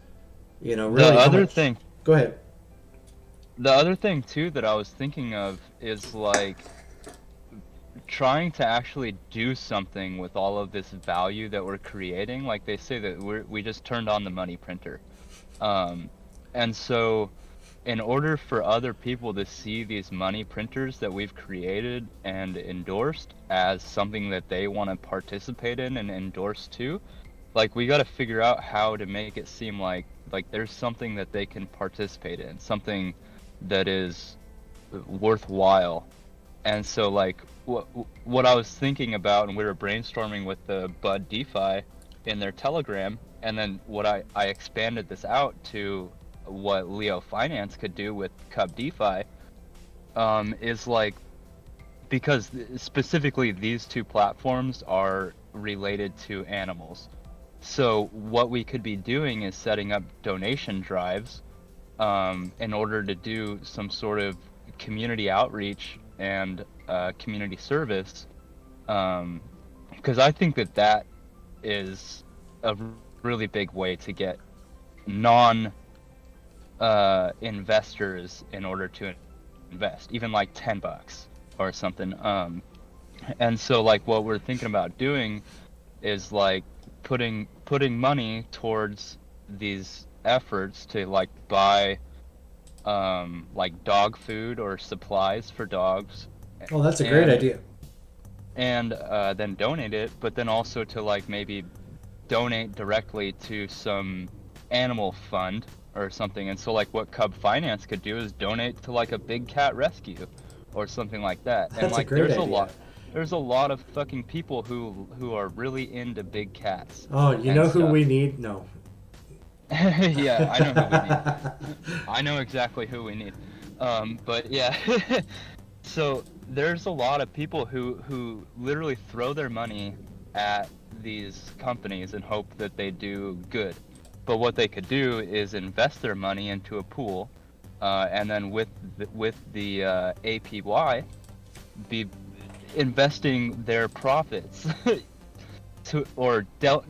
Really. the other thing, Go ahead. the other thing too that I was thinking of is like trying to actually do something with all of this value that we're creating. Like they say that we just turned on the money printer, and so in order for other people to see these money printers that we've created and endorsed as something that they want to participate in and endorse too, like we got to figure out how to make it seem like there's something that they can participate in, something that is worthwhile. And so like what I was thinking about, and we were brainstorming with the Bud DeFi in their Telegram, and then what I expanded this out to what LeoFinance could do with Cub DeFi, is like, because specifically these two platforms are related to animals. So what we could be doing is setting up donation drives in order to do some sort of community outreach and community service, because I think that is a really big way to get non investors in order to invest, even like $10 or something. And so like what we're thinking about doing is like putting money towards these efforts to like buy like dog food or supplies for dogs. Oh, that's a great idea. And then donate it, but then also to like maybe donate directly to some animal fund or something. And so like what Cub Finance could do is donate to like a big cat rescue or something like that. And That's like a great idea. there's a lot of fucking people who are really into big cats. Oh, you and know who stuff. we need? No. Yeah, I know who we need. I know exactly who we need. But yeah. So there's a lot of people who literally throw their money at these companies and hope that they do good. But what they could do is invest their money into a pool, and then with the APY, be investing their profits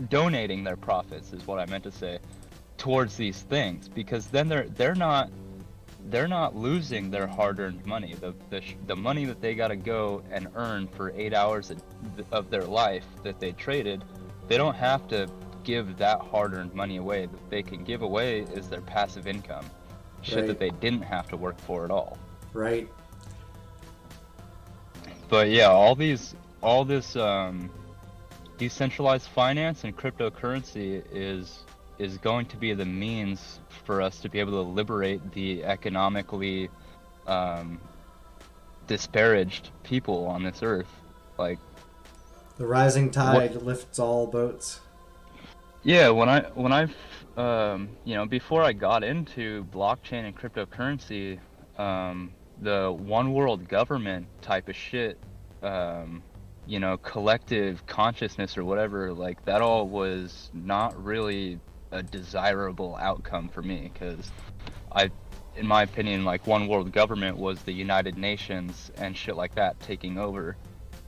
donating their profits is what I meant to say, towards these things, because then they're not losing their hard-earned money, the money that they got to go and earn for 8 hours of their life that they traded. They don't have to give that hard-earned money away. That they can give away is their passive income, shit Right. that they didn't have to work for at all. Right. But yeah, all this decentralized finance and cryptocurrency is going to be the means for us to be able to liberate the economically disparaged people on this earth. Like, The rising tide lifts all boats. yeah, when I before I got into blockchain and cryptocurrency, the one world government type of shit, collective consciousness or whatever, like that all was not really a desirable outcome for me, because in my opinion, like one world government was the United Nations and shit like that taking over.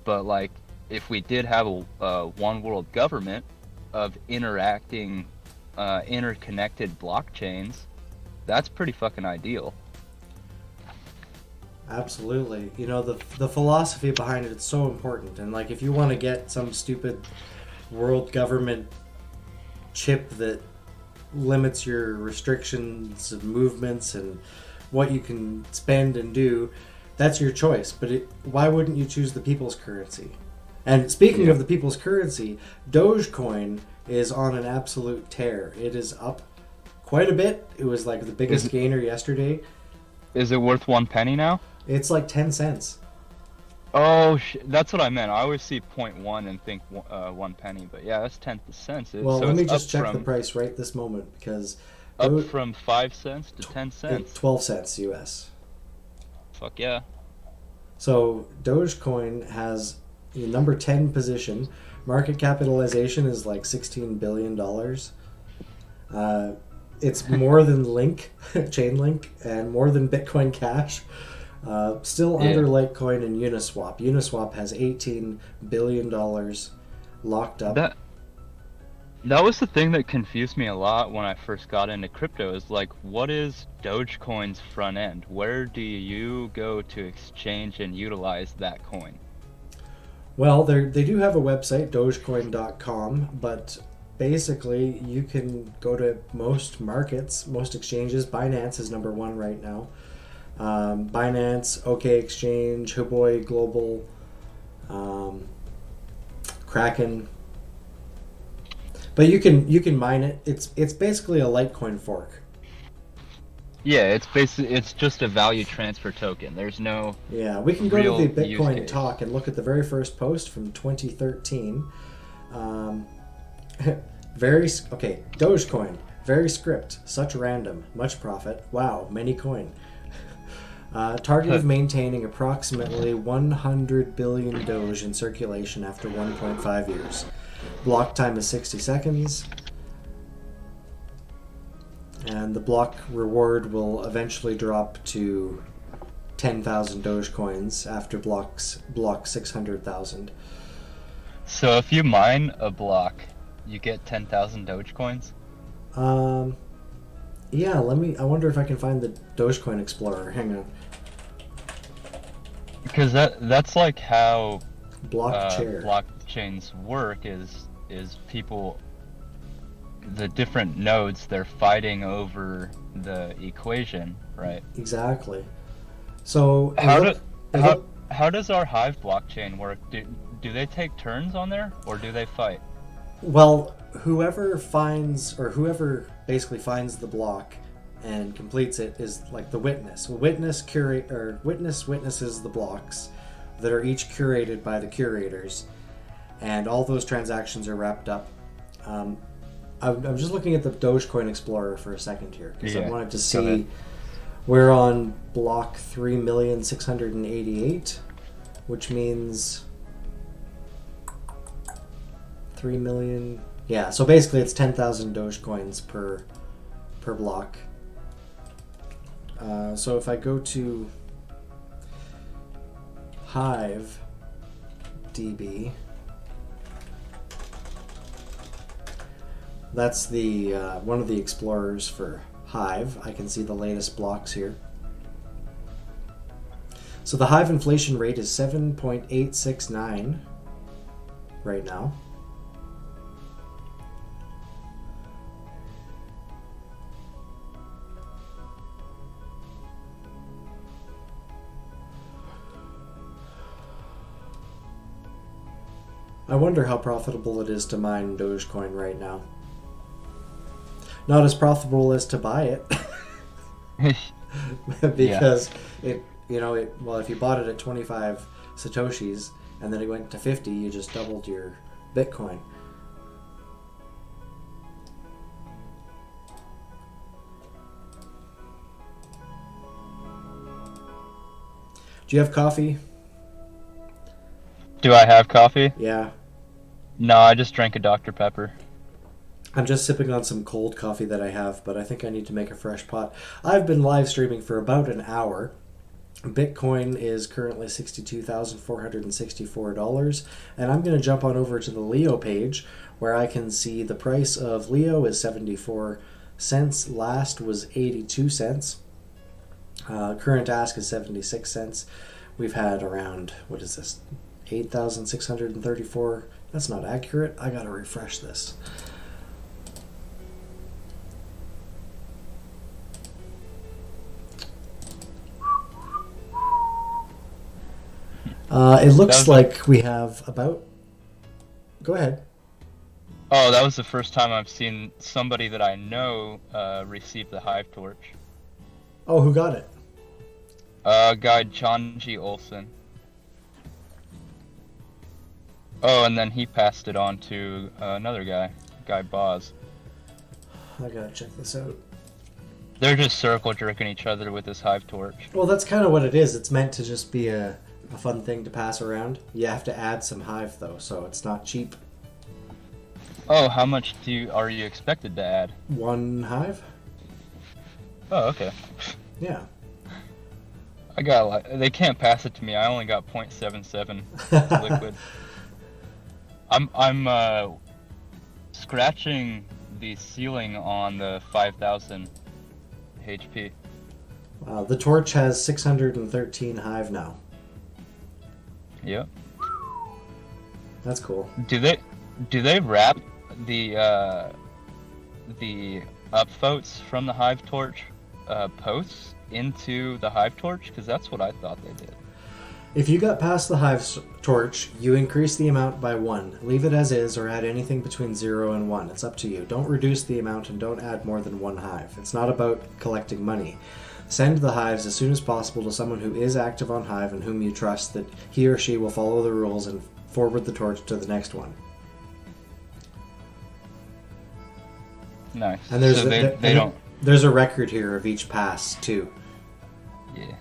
But like, if we did have a one world government of interacting, interconnected blockchains, that's pretty fucking ideal. Absolutely. You know, the philosophy behind it's so important. And like, if you want to get some stupid world government chip that limits your restrictions of movements and what you can spend and do, that's your choice. But why wouldn't you choose the people's currency? And speaking of the people's currency, Dogecoin is on an absolute tear. It is up quite a bit. It was like the biggest gainer yesterday. Is it worth 1 penny now? It's like 10 cents. Oh, that's what I meant. I always see 0.1 and think 1 penny, but yeah, that's 10 cents. Well, so let me it's just up check the from, price right this moment, because up from 5 cents to 10 cents. 12 cents US. Fuck yeah. So Dogecoin has the number 10 position. Market capitalization is like $16 billion. It's more than Chainlink, and more than Bitcoin Cash. Still under Litecoin and Uniswap. Uniswap has $18 billion locked up. That was the thing that confused me a lot when I first got into crypto, is like, what is Dogecoin's front end? Where do you go to exchange and utilize that coin? Well, they do have a website, dogecoin.com, but basically you can go to most markets, most exchanges. Binance is number 1 right now. Binance, OK Exchange, Huobi Global, Kraken. But you can mine it. It's basically a Litecoin fork. Yeah, it's just a value transfer token. There's no we can go to the use Bitcoin case. Talk and look at the very first post from 2013. Dogecoin, very script, such random, much profit. Wow, many coin. Target of maintaining approximately 100 billion Doge in circulation after 1.5 years. Block time is 60 seconds. And the block reward will eventually drop to 10,000 Dogecoins after block 600,000. So if you mine a block, you get 10,000 Dogecoins? Yeah, I wonder if I can find the Dogecoin Explorer. Hang on. Because that's like how Blockchain. blockchains work is people, the different nodes, they're fighting over the equation, right? Exactly. So how does our Hive blockchain work? Do they take turns on there, or do they fight? Well, whoever basically finds the block and completes it is like the witness. Witness witnesses the blocks that are each curated by the curators, and all those transactions are wrapped up. I'm just looking at the Dogecoin Explorer for a second here, because I wanted to see. We're on block 3,688,000, which means 3 million. Yeah, so basically it's 10,000 Dogecoins per block. So if I go to Hive DB, that's the one of the explorers for Hive. I can see the latest blocks here. So the Hive inflation rate is 7.869 right now. I wonder how profitable it is to mine Dogecoin right now. Not as profitable as to buy it. Because if you bought it at 25 Satoshis and then it went to 50, you just doubled your Bitcoin. Do you have coffee? Do I have coffee? Yeah. No, I just drank a Dr. Pepper. I'm just sipping on some cold coffee that I have, but I think I need to make a fresh pot. I've been live streaming for about an hour. Bitcoin is currently $62,464, and I'm going to jump on over to the Leo page, where I can see the price of Leo is cents. Last was 82 cents. Current ask is 76 cents. We've had around, what is this, 8,634. That's not accurate. I gotta refresh this. It looks like we have about... Go ahead. Oh, that was the first time I've seen somebody that I know receive the Hive Torch. Oh, who got it? Guy John G. Olson. Oh, and then he passed it on to another guy Boz. I gotta check this out. They're just circle jerking each other with this Hive Torch. Well, that's kind of what it is. It's meant to just be a fun thing to pass around. You have to add some Hive, though, so it's not cheap. Oh, how much are you expected to add? 1 Hive? Oh, okay. Yeah. I got they can't pass it to me. I only got 0.77 liquid. I'm scratching the ceiling on the 5,000 HP. Wow, the torch has 613 Hive now. Yep. That's cool. Do they wrap the upvotes from the Hive Torch posts into the Hive Torch? Because that's what I thought they did. If you got past the Hive Torch, you increase the amount by 1. Leave it as is or add anything between 0 and 1. It's up to you. Don't reduce the amount and don't add more than 1 Hive. It's not about collecting money. Send the Hives as soon as possible to someone who is active on Hive and whom you trust that he or she will follow the rules and forward the torch to the next one. Nice. And there's so there's a record here of each pass too. Yeah.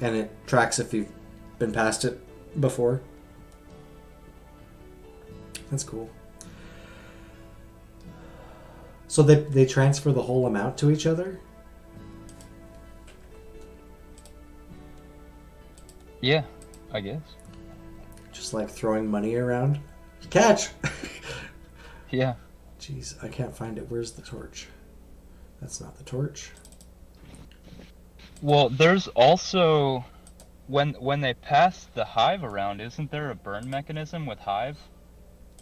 And it tracks if you've been past it before. That's cool. So they transfer the whole amount to each other? Yeah, I guess. Just like throwing money around? Catch! Yeah. Jeez, I can't find it. Where's the torch? That's not the torch. Well, there's also when they pass the Hive around, isn't there a burn mechanism with Hive?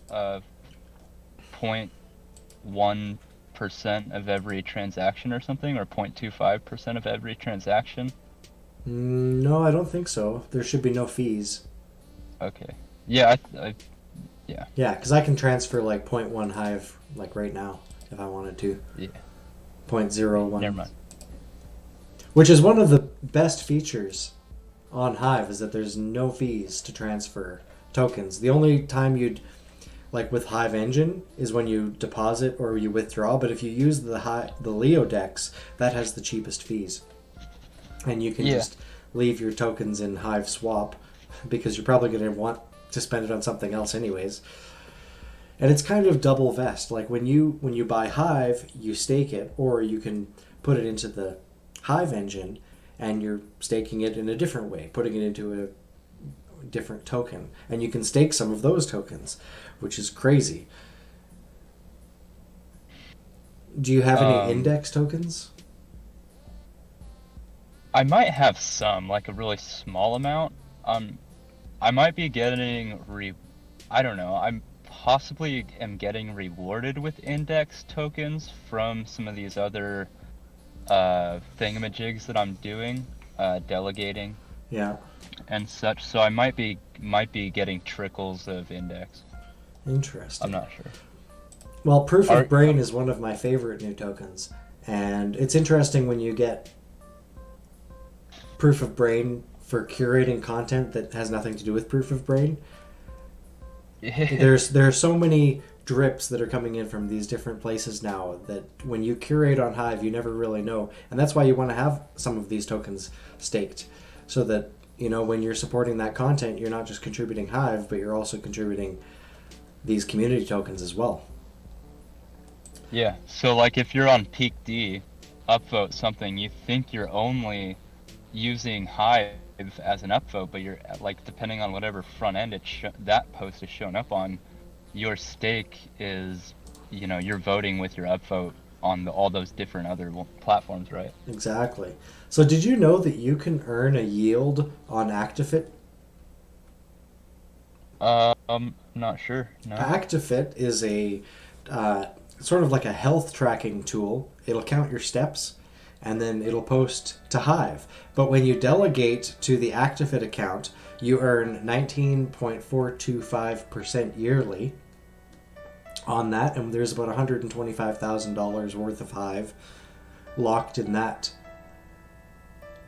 0.1% of every transaction or something, or 0.25% of every transaction? No, I don't think so. There should be no fees. Okay. Yeah, yeah. Yeah, because I can transfer like 0.1 Hive like right now if I wanted to. Yeah. 0.01. Never mind. Which is one of the best features on Hive, is that there's no fees to transfer tokens. The only time you'd, like with Hive Engine, is when you deposit or you withdraw. But if you use the Leo Dex, that has the cheapest fees. And you can just leave your tokens in Hive Swap, because you're probably going to want to spend it on something else anyways. And it's kind of double vest. Like when you buy Hive, you stake it, or you can put it into the Hive Engine and you're staking it in a different way, putting it into a different token. And you can stake some of those tokens, which is crazy. Do you have any index tokens? I might have some, like a really small amount. I might be getting I don't know. I'm possibly am getting rewarded with index tokens from some of these other thingamajigs that I'm doing, delegating. Yeah. And such. So I might be getting trickles of index. Interesting. I'm not sure. Well, Proof of Brain is one of my favorite new tokens, and it's interesting when you get Proof of Brain for curating content that has nothing to do with Proof of Brain. There are so many drips that are coming in from these different places now that when you curate on Hive, you never really know, and that's why you want to have some of these tokens staked, so that when you're supporting that content, you're not just contributing Hive, but you're also contributing these community tokens as well. Yeah. So like if you're on Peak D, upvote something, you think you're only using Hive as an upvote, but you're like, depending on whatever front end that post is shown up on, your stake is, you're voting with your upvote on all those different other platforms, right? Exactly. So did you know that you can earn a yield on ActiFit? Not sure. No. ActiFit is a sort of like a health tracking tool. It'll count your steps and then it'll post to Hive. But when you delegate to the ActiFit account, you earn 19.425% yearly on that, and there's about $125,000 worth of Hive locked in that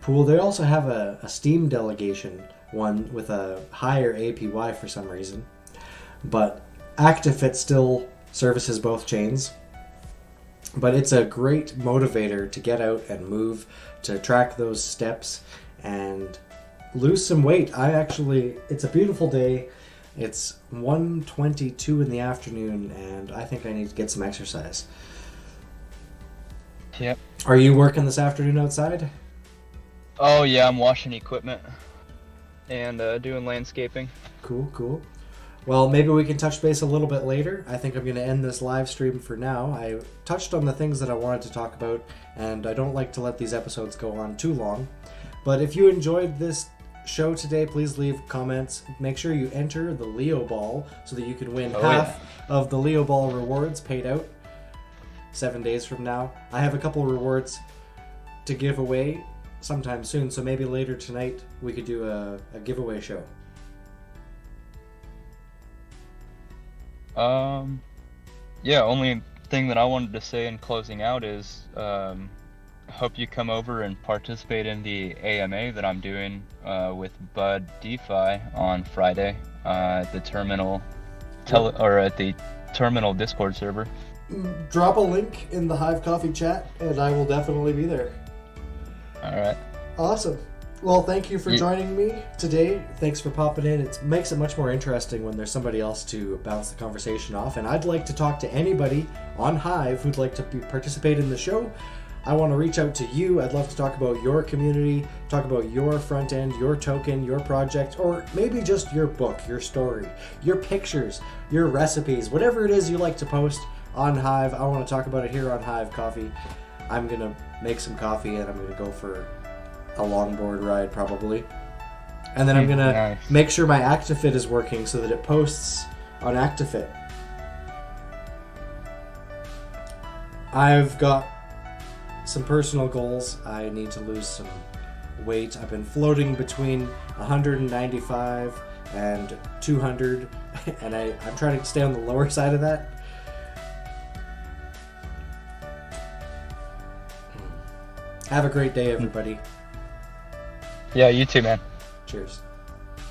pool. They also have a Steam delegation one with a higher APY for some reason, but ActiFit still services both chains. But it's a great motivator to get out and move, to track those steps and lose some weight. It's a beautiful day. It's 1:22 in the afternoon, and I think I need to get some exercise. Yep. Are you working this afternoon outside? Oh yeah, I'm washing equipment and doing landscaping. Cool. Well, maybe we can touch base a little bit later. I think I'm going to end this live stream for now. I touched on the things that I wanted to talk about, and I don't like to let these episodes go on too long. But if you enjoyed this show today, please leave comments. Make sure you enter the Leo Ball so that you can win half of the Leo Ball rewards paid out 7 days from now. I have a couple rewards to give away sometime soon, so maybe later tonight we could do a giveaway show. Yeah, only thing that I wanted to say in closing out is hope you come over and participate in the AMA that I'm doing with Bud DeFi on Friday at the Terminal at the Terminal Discord server. Drop a link in the Hive Coffee chat and I will definitely be there. All right. Awesome. Well, thank you for joining me today. Thanks for popping in. It makes it much more interesting when there's somebody else to bounce the conversation off. And I'd like to talk to anybody on Hive who'd like to participate in the show. I want to reach out to you. I'd love to talk about your community, talk about your front end, your token, your project, or maybe just your book, your story, your pictures, your recipes, whatever it is you like to post on Hive. I want to talk about it here on Hive Coffee. I'm going to make some coffee and I'm going to go for a longboard ride probably. And then I'm going to make sure my ActiFit is working so that it posts on ActiFit. I've got some personal goals. I need to lose some weight. I've been floating between 195 and 200 and I'm trying to stay on the lower side of that. Have a great day, everybody. Yeah, you too, man. Cheers.